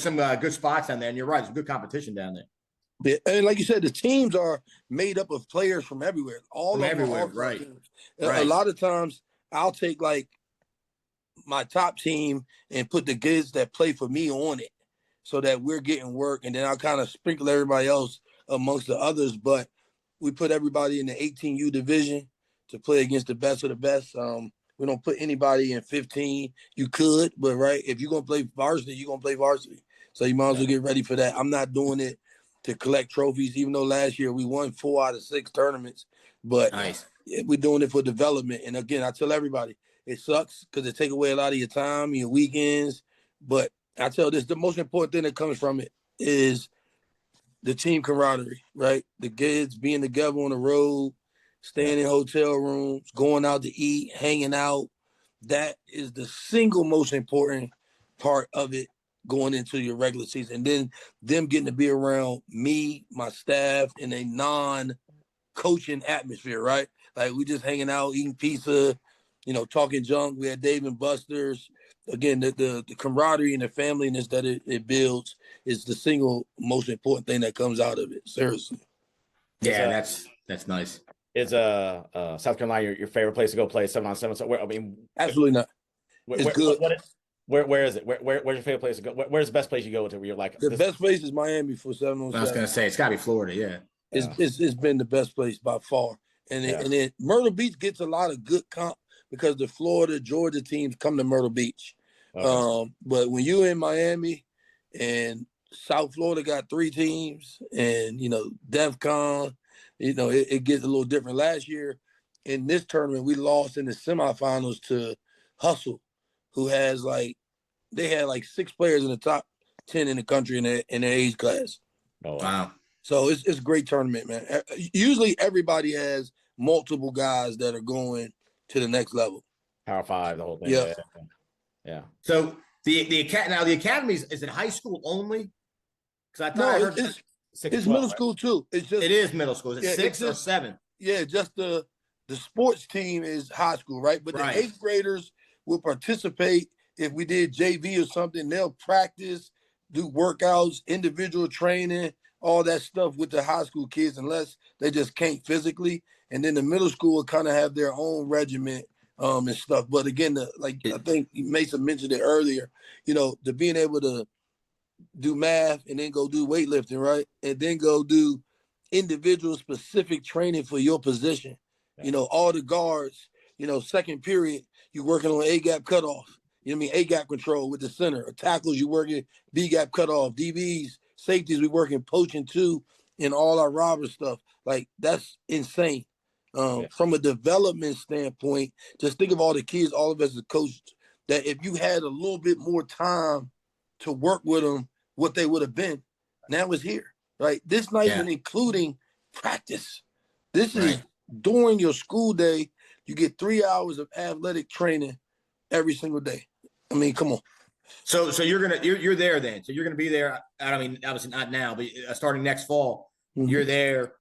some good spots down there, and you're right, there's good competition down there. Yeah, and like you said, the teams are made up of players from everywhere. All everywhere, right? A lot of times, I'll take like my top team and put the kids that play for me on it, so that we're getting work, and then I'll kind of sprinkle everybody else amongst the others. But we put everybody in the 18U division to play against the best of the best. We don't put anybody in 15. You could, but right, if you're gonna play varsity, you're gonna play varsity. So you might as well get ready for that. I'm not doing it to collect trophies, even though last year we won 4 out of 6 tournaments. But nice. We're doing it for development. And again, I tell everybody, it sucks because it takes away a lot of your time, your weekends. But I tell this, the most important thing that comes from it is the team camaraderie, right? The kids being together on the road, staying in hotel rooms, going out to eat, hanging out. That is the single most important part of it going into your regular season. And then them getting to be around me, my staff, in a non-coaching atmosphere, right? Like we just hanging out, eating pizza, talking junk. We had Dave and Buster's. Again, the camaraderie and the familyness that it builds is the single most important thing that comes out of it. Seriously. Yeah, that's nice. Is South Carolina your favorite place to go play 7-on-7? So absolutely not. It's good. Where is it? Where's your favorite place to go? Where's the best place you go to where you're like the best place is Miami for 7-on-7. I was gonna say it's gotta be Florida, yeah. It's been the best place by far. And then Myrtle Beach gets a lot of good comp because the Florida, Georgia teams come to Myrtle Beach. Okay. But when you're in Miami and South Florida got 3 teams and DEFCON, it gets a little different. Last year in this tournament, we lost in the semifinals to Hustle, who has they had 6 players in the top 10 in the country in their age class. Oh wow. So it's a great tournament, man. Usually everybody has multiple guys that are going to the next level. Power 5, the whole thing. Yep. Yeah. So the academy is it high school only? Because I thought I heard it's middle school too. It is middle school. Is it 6 or 7? Yeah, just the sports team is high school, right? But the 8th graders will participate. If we did JV or something, they'll practice, do workouts, individual training, all that stuff with the high school kids, unless they just can't physically. And then the middle school will kind of have their own regiment and stuff. But again, I think Mason mentioned it earlier, to being able to do math and then go do weightlifting, right? And then go do individual specific training for your position. Yeah. All the guards, second period, you're working on A-gap cutoff. A-gap control with the center. Or tackles, you're working B-gap cutoff. DBs, safeties, we working poaching too, and all our robber stuff. That's insane. From a development standpoint, just think of all the kids, all of us as coaches, that if you had a little bit more time to work with them, what they would have been, now is here, right? This not even including practice. This is during your school day. You get 3 hours of athletic training every single day. I mean, come on. So you're there then. So you're gonna be there. I mean, obviously not now, but starting next fall, you're there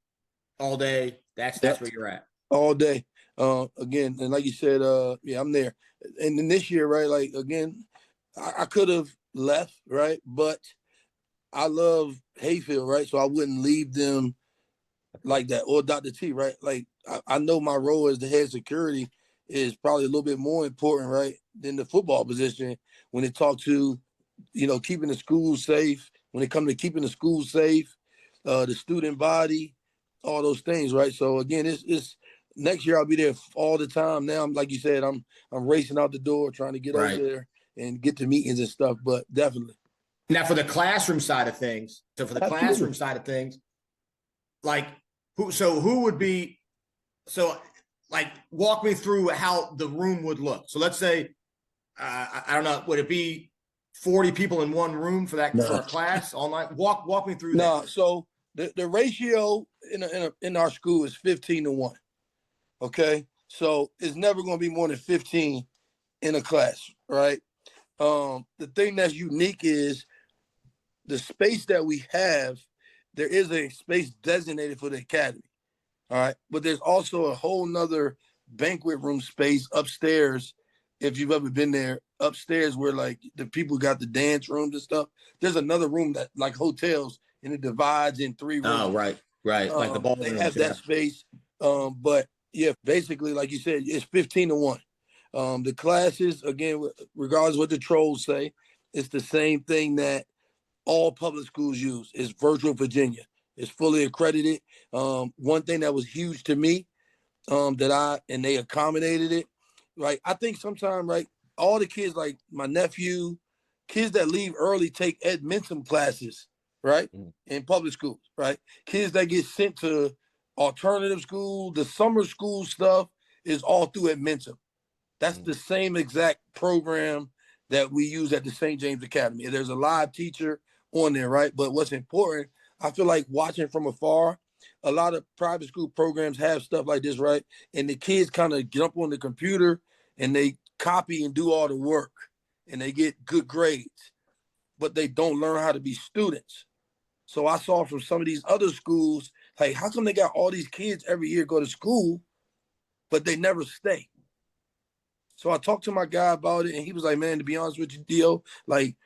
all day. That's where you're at. All day. Again, and like you said, I'm there. And then this year, right? Again, I could have left, right? But I love Hayfield, right? So I wouldn't leave them like that, or Dr. T, right? Like I know my role as the head security is probably a little bit more important, right, than the football position when it talks to, keeping the school safe, when it comes to keeping the school safe, the student body, all those things, right? So again, it's next year I'll be there all the time. Now I'm like you said, I'm racing out the door trying to get over Right. there and get to meetings and stuff, but definitely. Now for the classroom side of things, Absolutely. like who would be like walk me through how the room would look. So let's say I don't know, would it be 40 people in one room for a class all night? Walk me through that. No, so the ratio in our school is 15-1. Okay, so it's never going to be more than 15 in a class, right? The thing that's unique is the space that we have. There is a space designated for the academy, all right, but there's also a whole nother banquet room space upstairs. If you've ever been there, upstairs where like the people got the dance rooms and stuff, there's another room that like hotels, and it divides in 3 rooms. Oh, right. Like the ball They rooms, have that space. But yeah, basically, like you said, it's 15-1. The classes, again, regardless of what the trolls say, it's the same thing that all public schools use. It's Virtual Virginia. It's fully accredited. One thing that was huge to me, and they accommodated it. Right. I think sometimes, right, all the kids, like my nephew, kids that leave early take Edmentum classes, right, in public schools, right? Kids that get sent to alternative school, the summer school stuff is all through Edmentum. That's the same exact program that we use at the St. James Academy. There's a live teacher on there, right? But what's important, I feel like watching from afar, a lot of private school programs have stuff like this, right? And the kids kind of jump on the computer and they copy and do all the work and they get good grades, but they don't learn how to be students. So I saw from some of these other schools, like, how come they got all these kids every year go to school, but they never stay? So I talked to my guy about it, and he was like, man, to be honest with you, Dio, like,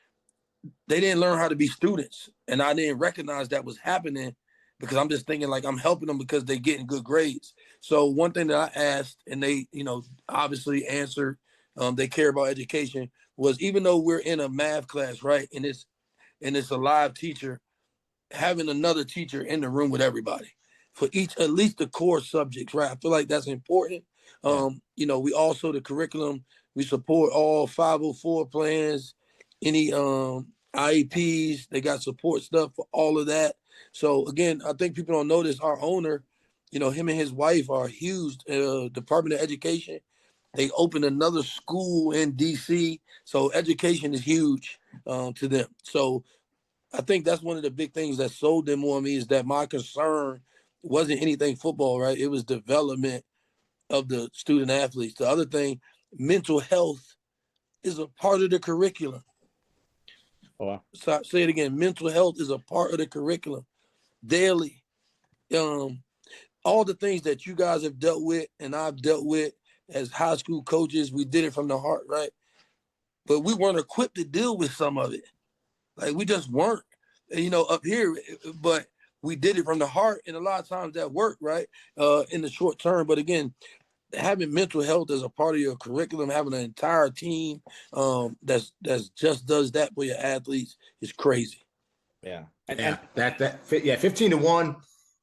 they didn't learn how to be students. And I didn't recognize that was happening because I'm just thinking like I'm helping them because they're getting good grades. So one thing that I asked, and they, obviously answered, they care about education, was even though we're in a math class, right, and it's a live teacher, having another teacher in the room with everybody for each, at least the core subjects, right? I feel like that's important. We also, the curriculum, we support all 504 plans, any IEPs, they got support stuff for all of that. So again, I think people don't notice our owner, him and his wife are huge, Department of Education. They opened another school in DC. So education is huge to them. So I think that's one of the big things that sold them on me, is that my concern wasn't anything football, right? It was development of the student athletes. The other thing, mental health is a part of the curriculum. Oh, wow. So say it again. Mental health is a part of the curriculum daily. All the things that you guys have dealt with and I've dealt with as high school coaches, we did it from the heart, right? But we weren't equipped to deal with some of it. Like, we just weren't, up here, but we did it from the heart. And a lot of times that worked, right? In the short term. But again, having mental health as a part of your curriculum, having an entire team that's just does that for your athletes is crazy. Yeah. And 15-1.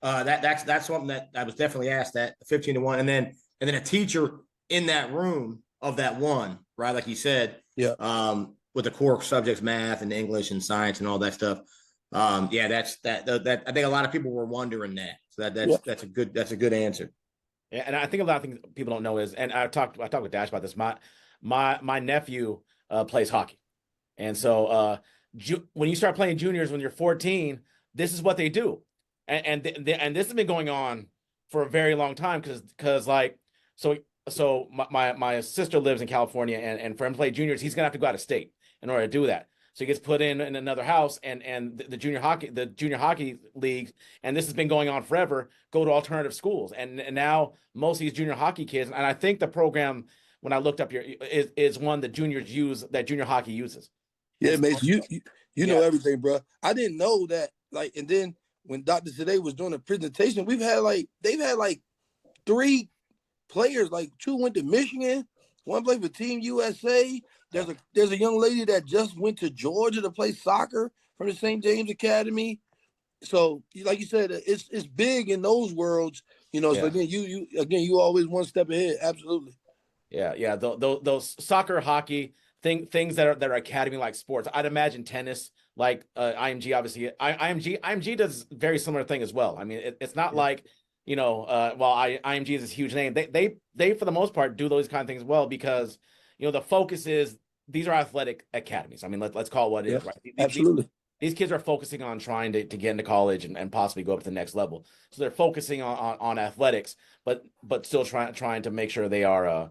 That's something that I was definitely asked, that 15-1. And then a teacher in that room of that one, right? Like you said, with the core subjects, math and English and science and all that stuff. That's that. I think a lot of people were wondering that. So that's a good answer. Yeah, and I think a lot of things people don't know is, and I talked with Dash about this. My nephew plays hockey, and so when you start playing juniors when you're 14, this is what they do, and this has been going on for a very long time because my sister lives in California, and for him to play juniors, he's gonna have to go out of state in order to do that. So he gets put in another house, and the junior hockey league, and this has been going on forever, go to alternative schools. And now most of these junior hockey kids, and I think the program, when I looked up here, is one that junior hockey uses. Yeah, Mason, you know everything, bro. I didn't know that. Like, and then when Dr. Today was doing a presentation, they've had like 3 players. Like 2 went to Michigan, 1 played for Team USA. There's a young lady that just went to Georgia to play soccer from the St. James Academy. So, like you said, it's big in those worlds. So again, you always one step ahead. Absolutely. Yeah. Those soccer, hockey things that are academy like sports. I'd imagine tennis, like IMG. Obviously, IMG does very similar thing as well. I mean, it's not like IMG is this huge name. They for the most part do those kind of things well because the focus is these are athletic academies. I mean, let's call it what it is. Right? Absolutely. These kids are focusing on trying to get into college and possibly go up to the next level. So they're focusing on athletics, but still trying to make sure they are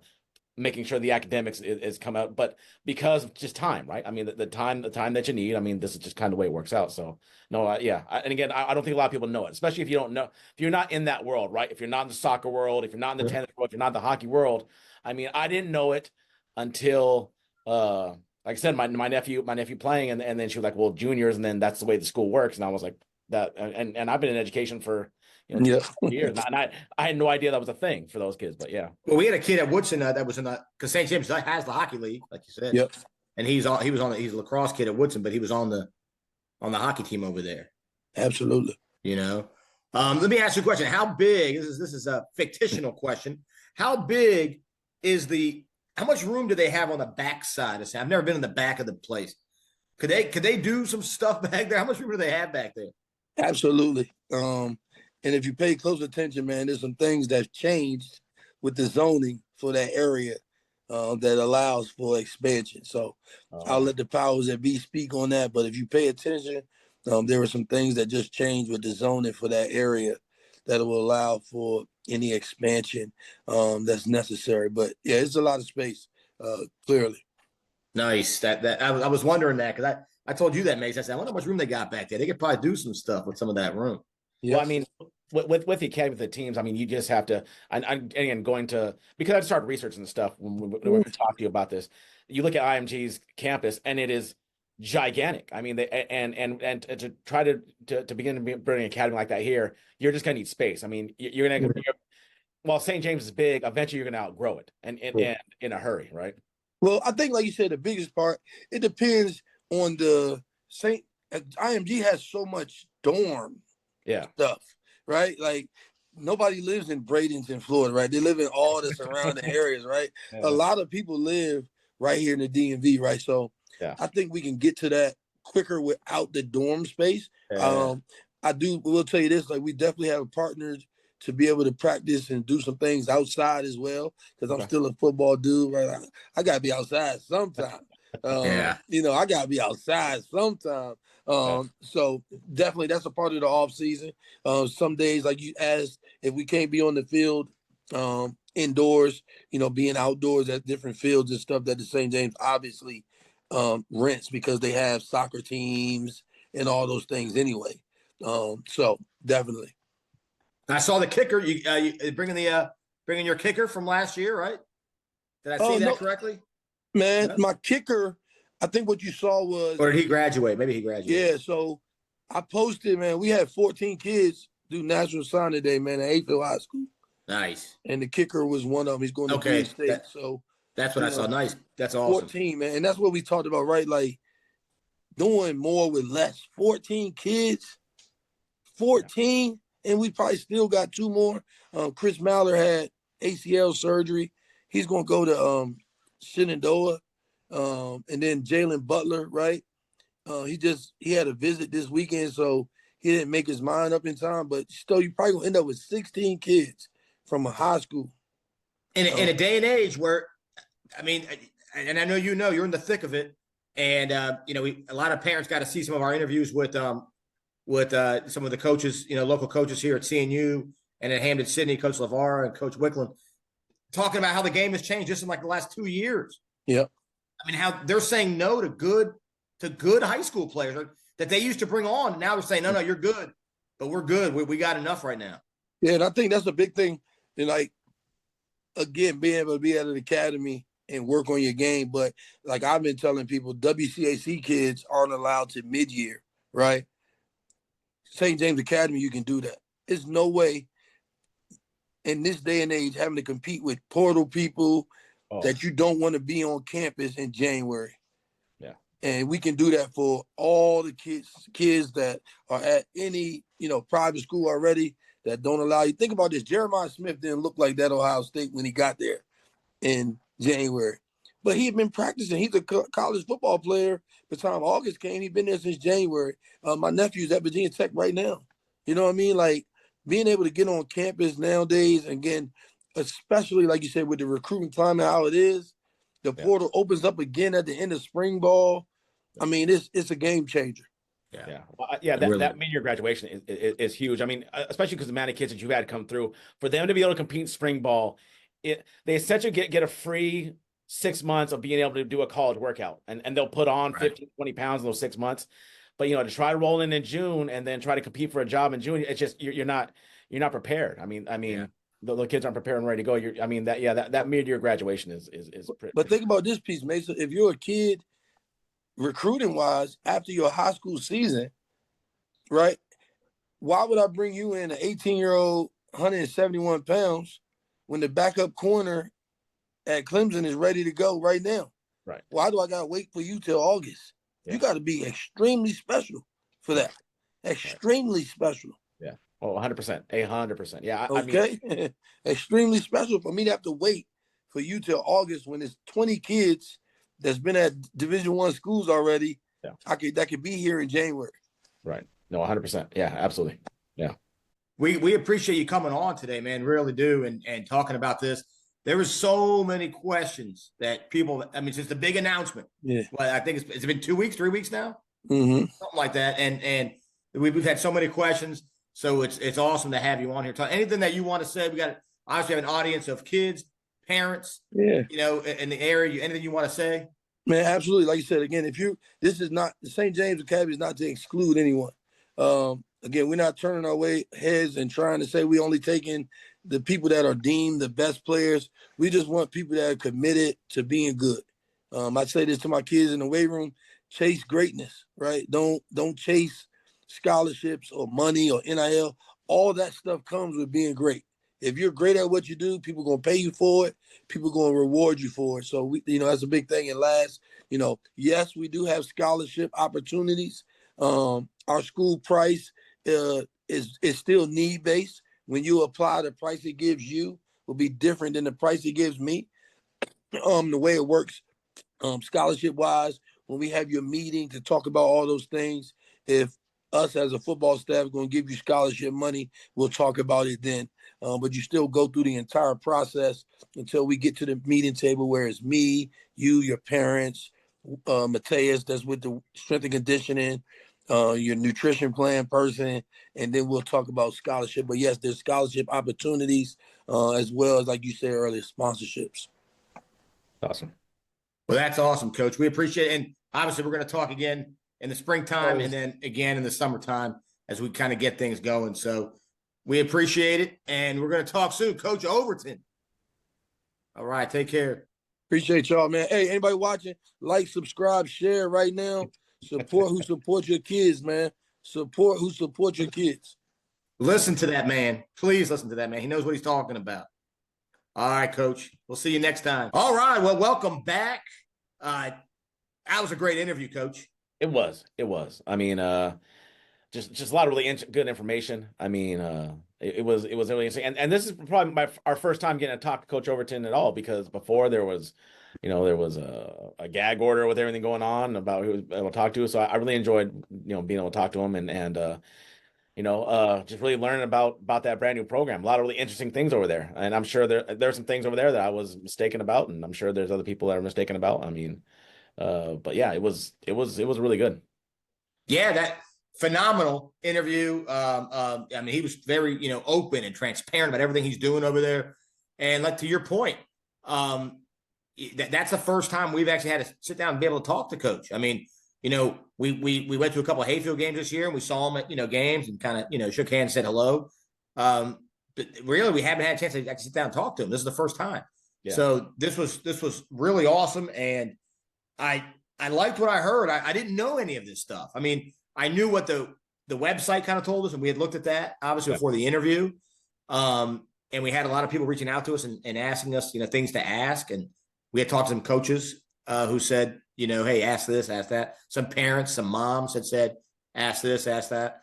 making sure the academics is come out. But because of just time, right? I mean, the time that you need. I mean, this is just kind of the way it works out. So no, and again, I don't think a lot of people know it, especially if you don't know, if you're not in that world, right? If you're not in the soccer world, if you're not in the tennis world, if you're not in the hockey world. I mean, I didn't know it until like I said, my nephew playing, and then she was like, well, juniors, and then that's the way the school works. And I was like, that, and I've been in education for years, and I had no idea that was a thing for those kids. But yeah, well, we had a kid at Woodson that was in the because St. James has the hockey league, like you said. Yep. And he's a lacrosse kid at Woodson, but he was on the hockey team over there. Absolutely. Let me ask you a question. How big? This is a fictional question. How big is how much room do they have on the back side? I've never been in the back of the place. Could they do some stuff back there? How much room do they have back there? Absolutely. And if you pay close attention, man, there's some things that's changed with the zoning for that area that allows for expansion. So I'll let the powers that be speak on that. But if you pay attention, there were some things that just changed with the zoning for that area that will allow for any expansion that's necessary. But yeah, it's a lot of space, clearly. Nice. I was wondering that because I told you that, Mace. I said, I wonder how much room they got back there. They could probably do some stuff with some of that room. Yes. Well, I mean, with the academy, with the teams, I mean, you just have to. And again, because I started researching the stuff when we talked to you about this. You look at IMG's campus, and it is gigantic. I mean, they and to try to begin to build an academy like that here, you're just gonna need space. I mean, while St. James is big, eventually you're gonna outgrow it, and in a hurry, right? Well, I think, like you said, the biggest part, it depends on IMG has so much dorm stuff, right? Like nobody lives in Bradenton, Florida, right? They live in all the surrounding areas, right? Yeah. A lot of people live right here in the DMV, right? So I think we can get to that quicker without the dorm space. Yeah. We'll tell you this, like we definitely have partners to be able to practice and do some things outside as well, because I'm still a football dude, right? I got to be outside sometime. I got to be outside sometime. So definitely that's a part of the off season. Some days, like you asked, if we can't be on the field indoors, being outdoors at different fields and stuff that the St. James obviously rents because they have soccer teams and all those things anyway. So definitely. I saw the kicker. You bringing your kicker from last year, right? Did I see that correctly? Man, my kicker, I think what you saw was. Or did he graduate? Maybe he graduated. Yeah, so I posted, man, we had 14 kids do National Signing Day, man, at April High School. Nice. And the kicker was one of them. He's going to Green State. That's what I saw. Nice. That's awesome. 14, man. And that's what we talked about, right? Like doing more with less. 14 kids. 14. Yeah. And we probably still got 2 more. Chris Mallard had ACL surgery. He's going to go to Shenandoah. And then Jalen Butler, right? He had a visit this weekend, so he didn't make his mind up in time. But still, you probably going to end up with 16 kids from a high school. In a day and age where, I mean, and I know you're in the thick of it. And, a lot of parents got to see some of our interviews with some of the coaches, local coaches here at CNU and at Hampden Sydney, Coach LeVar and Coach Wickland, talking about how the game has changed just in like the last 2 years. Yeah. I mean, how they're saying no to good high school players that they used to bring on. Now they're saying, no, you're good, but we're good. We got enough right now. Yeah, and I think that's a big thing. And like, again, being able to be at an academy and work on your game. But like I've been telling people, WCAC kids aren't allowed to mid-year, right? St. James Academy, you can do that. There's no way in this day and age having to compete with portal people that you don't want to be on campus in January. Yeah. And we can do that for all the kids that are at any, private school already that don't allow you. Think about this. Jeremiah Smith didn't look like that Ohio State when he got there in January. But he had been practicing. He's a college football player. By the time August came, he'd been there since January. My nephew's at Virginia Tech right now. You know what I mean? Like, being able to get on campus nowadays, again, especially like you said, with the recruiting climate, how it is, the portal opens up again at the end of spring ball. I mean, it's a game changer. Yeah. Well, that mid-year graduation is huge. I mean, especially because the amount of kids that you had come through, for them to be able to compete in spring ball, they essentially get a free 6 months of being able to do a college workout, and they'll put on 15, 20 pounds in those 6 months. But to try to roll in June and then try to compete for a job in June, it's just you're not prepared. I mean, the kids aren't prepared and ready to go. That mid-year graduation is pretty. But think about this piece, Mason. If you're a kid, recruiting wise, after your high school season, right? Why would I bring you in an 18-year-old, 171 pounds, when the backup corner at Clemson is ready to go right now? Right. Why do I gotta wait for you till August? Yeah. You got to be extremely special for that. Extremely special. Yeah. Oh, 100%. 100%. Yeah. Okay. I mean, extremely special for me to have to wait for you till August when there's 20 kids that's been at Division I schools already. Yeah. That could be here in January. Right. No, 100%. Yeah, absolutely. Yeah. We appreciate you coming on today, man. Really do. And talking about this. There was so many questions that people, it's just a big announcement. Yeah. Well, I think it's been 2 weeks, 3 weeks now, something like that. And we've had so many questions. So it's awesome to have you on here. Anything that you want to say? We got obviously have an audience of kids, parents, in the area. Anything you want to say? Man, absolutely. Like you said, again, this is not the St. James Academy is not to exclude anyone. Again, we're not turning our heads and trying to say we only taking the people that are deemed the best players. We just want people that are committed to being good. I say this to my kids in the weight room: chase greatness, right? Don't chase scholarships or money or NIL. All that stuff comes with being great. If you're great at what you do, people are gonna pay you for it. People are gonna reward you for it. So we, that's a big thing. And last, yes, we do have scholarship opportunities. Our school price is still need based. When you apply, the price it gives you will be different than the price it gives me. The way it works, scholarship wise, when we have your meeting to talk about all those things, if us as a football staff are going to give you scholarship money, we'll talk about it then. But you still go through the entire process until we get to the meeting table where it's me, you, your parents, Mateus, that's with the strength and conditioning, your nutrition plan person, and then we'll talk about scholarship. But yes, there's scholarship opportunities as well as, like you said earlier, sponsorships. Awesome. Well, that's awesome, Coach. We appreciate it. And obviously we're going to talk again in the springtime and then again in the summertime as we kind of get things going. So we appreciate it. And we're going to talk soon. Coach Overton. All right. Take care. Appreciate y'all, man. Hey, anybody watching, like, subscribe, share right now. Support who support your kids, man. Support who support your kids. Listen to that man. Please listen to that man. He knows what he's talking about. All right, Coach. We'll see you next time. All right. Well, welcome back. That was a great interview, Coach. It was. I mean, just a lot of really good information. I mean, it was really interesting. And this is probably our first time getting to talk to Coach Overton at all, because before there was a gag order with everything going on about who was able to talk to. So I really enjoyed, being able to talk to him and just really learning about that brand new program. A lot of really interesting things over there. And I'm sure there's some things over there that I was mistaken about. And I'm sure there's other people that are mistaken about. I mean, but yeah, it was really good. Yeah, that phenomenal interview. He was very, open and transparent about everything he's doing over there. And like to your point, that's the first time we've actually had to sit down and be able to talk to Coach. I mean, we went to a couple of Hayfield games this year and we saw him at, games and kind of, shook hands, said hello. But really, we haven't had a chance to actually sit down and talk to him. This is the first time. So this was really awesome. And I liked what I heard. I didn't know any of this stuff. I mean, I knew what the website kind of told us, and we had looked at that obviously before the interview. And we had a lot of people reaching out to us and asking us, things to ask. And we had talked to some coaches who said, hey, ask this, ask that. Some parents, some moms had said, ask this, ask that.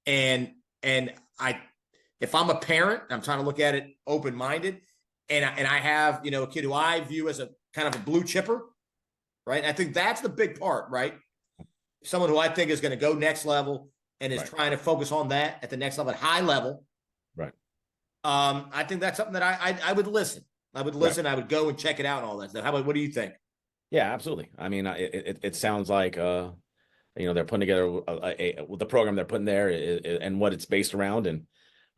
And if I'm a parent, I'm trying to look at it open-minded, and I have, a kid who I view as a kind of a blue chipper, right? And I think that's the big part, right? Someone who I think is going to go next level and is trying to focus on that at the next level, at high level. Right. I think that's something that I would listen. I would listen. I would go and check it out and all that stuff. How about, what do you think? Yeah, absolutely. I mean, it sounds like, they're putting together the program they're putting there and what it's based around. And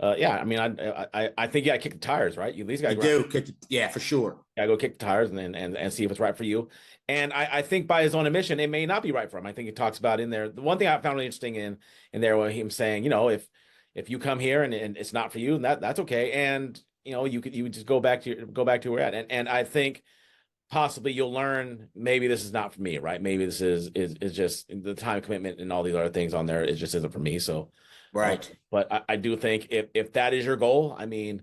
I mean, I think kick the tires, right? You at least got to do kick for sure. Yeah, go kick the tires and see if it's right for you. And I think by his own admission, it may not be right for him. I think he talks about in there. The one thing I found really interesting in there was him saying, if you come here and it's not for you, that's okay. And you just go back to where you're at. And I think possibly you'll learn maybe this is not for me, right? Maybe this is just the time commitment and all these other things on there. It just isn't for me. So right. But I do think if that is your goal, I mean,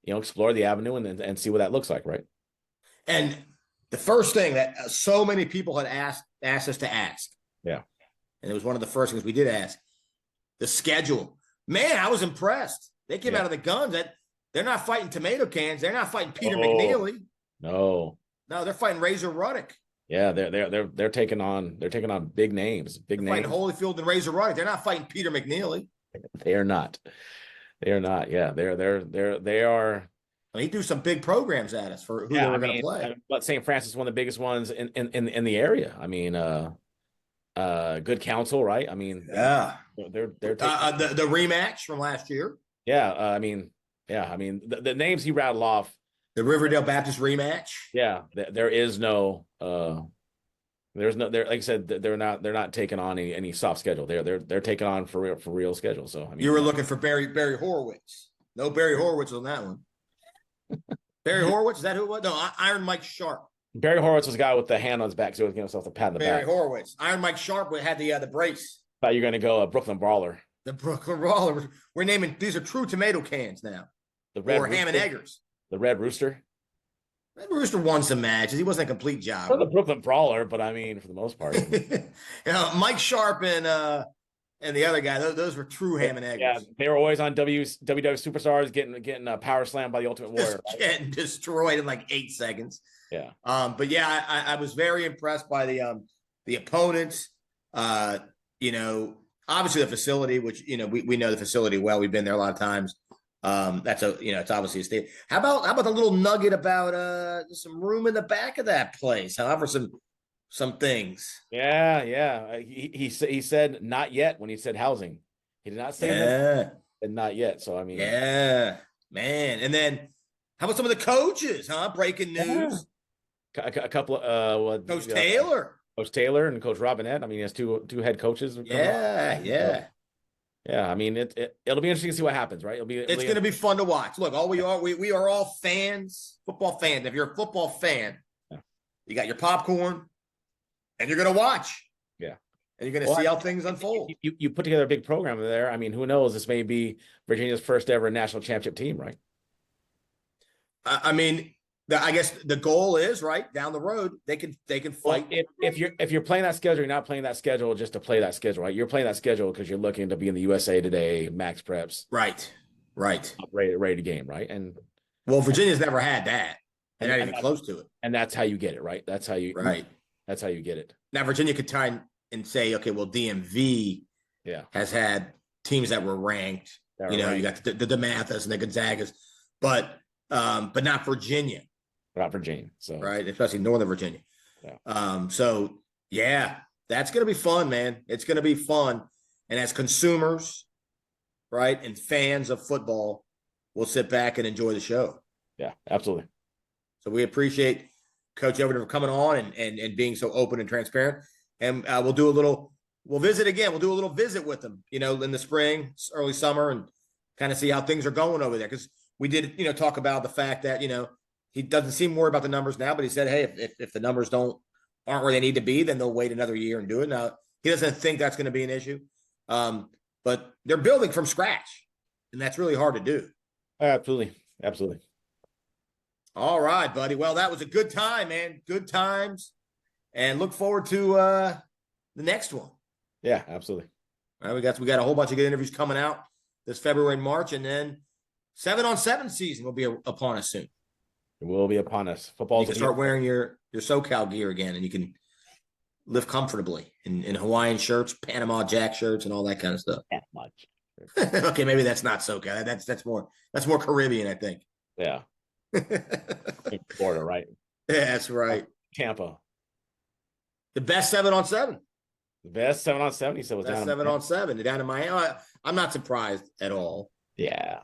explore the avenue and see what that looks like, right? And the first thing that so many people had asked us to ask. Yeah. And it was one of the first things we did ask. The schedule. Man, I was impressed. They came out of the guns. That they're not fighting tomato cans. They're not fighting Peter McNeely. No, they're fighting Razor Ruddock. Yeah, they're taking on big names. They're fighting Holyfield and Razor Ruddock. They're not fighting Peter McNeely. They are not. Yeah, they are. He threw some big programs at us for who they were going to play. But St. Francis is one of the biggest ones in the area. I mean, good counsel, right? I mean, they're the rematch from last year. Yeah, I mean, the names he rattled off. The Riverdale Baptist rematch. Yeah, there is no. There's no. Like I said, they're not taking on any soft schedule. They're taking on for real schedule. So I mean, you were looking for Barry Horowitz. No Barry Horowitz on that one. Barry Horowitz, is that who it was? No, Iron Mike Sharp. Barry Horowitz was the guy with the hand on his back, so he was giving himself a pat in the back. Barry Horowitz. Iron Mike Sharp had the brace. Thought you were going to go Brooklyn Brawler. The Brooklyn Brawler. We're naming these are true tomato cans now. The Red Rooster, ham and eggers. The Red Rooster. Red Rooster won some matches. He wasn't a complete job. Well, the Brooklyn Brawler, but I mean, for the most part, Mike Sharp and the other guy, those were true ham and eggers. Yeah, they were always on WWF Superstars, getting power slammed by the Ultimate Warrior, right? Getting destroyed in like 8 seconds. Yeah. But yeah, I was very impressed by the opponents. Obviously the facility, which we know the facility well. We've been there a lot of times. That's it's obviously a state. How about the little nugget about some room in the back of that place? However, some things. Yeah. He said not yet when he said housing. He did not say that. And not yet. So I mean, yeah, man. And then how about some of the coaches? Breaking news. A couple of Coach Taylor. Coach Taylor and Coach Robinette. I mean, he has two head coaches. Yeah. I mean, it'll be interesting to see what happens, right? It's going to be fun to watch. Look, we are all fans, football fans. If you're a football fan, you got your popcorn, and you're going to watch. Yeah, and you're going to see how things unfold. You put together a big program there. I mean, who knows? This may be Virginia's first ever national championship team, right? I mean, I guess the goal is right down the road. They can fight. Well, if you're playing that schedule, you're not playing that schedule just to play that schedule, right? You're playing that schedule because you're looking to be in the USA Today, Max Preps, right, ready to game, right? And Virginia's never had that, and not even close to it. And that's how you get it, right? That's how you get it. Now Virginia could try and say, okay, well, DMV, has had teams that were ranked. You got the DeMathis and the Gonzagas, but not Virginia. Not Virginia, so right, especially Northern Virginia. Yeah. That's gonna be fun, man. It's gonna be fun, and as consumers, right, and fans of football, we'll sit back and enjoy the show. Yeah, absolutely. So we appreciate Coach Overton for coming on and being so open and transparent. And we'll visit again. We'll do a little visit with them, in the spring, early summer, and kind of see how things are going over there. Because we did, talk about the fact that he doesn't seem worried about the numbers now, but he said, hey, if the numbers aren't where they need to be, then they'll wait another year and do it. Now, he doesn't think that's going to be an issue. But they're building from scratch, and that's really hard to do. Absolutely. Absolutely. All right, buddy. Well, that was a good time, man. Good times. And look forward to the next one. Yeah, absolutely. All right, we got a whole bunch of good interviews coming out this February and March, and then 7-on-7 season will be upon us soon. It will be upon us. Football. You can start wearing your SoCal gear again, and you can live comfortably in Hawaiian shirts, Panama Jack shirts, and all that kind of stuff. That much. Okay, maybe that's not SoCal. That's more Caribbean, I think. Yeah. Florida, right? Yeah, that's right. Tampa. The best 7-on-7. The best 7-on-7. He said was best down 7-on-7 down in Miami. I'm not surprised at all. Yeah.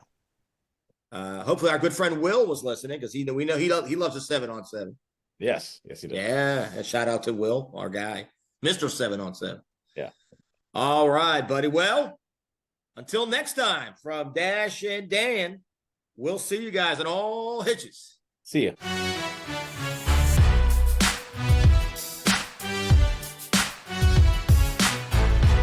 Hopefully our good friend Will was listening, because we know he loves a 7-on-7. Yes, he does. Yeah, a shout out to Will, our guy, Mr. 7-on-7. Yeah. All right, buddy. Well, until next time, from Dash and Dan, we'll see you guys in all hitches. See ya.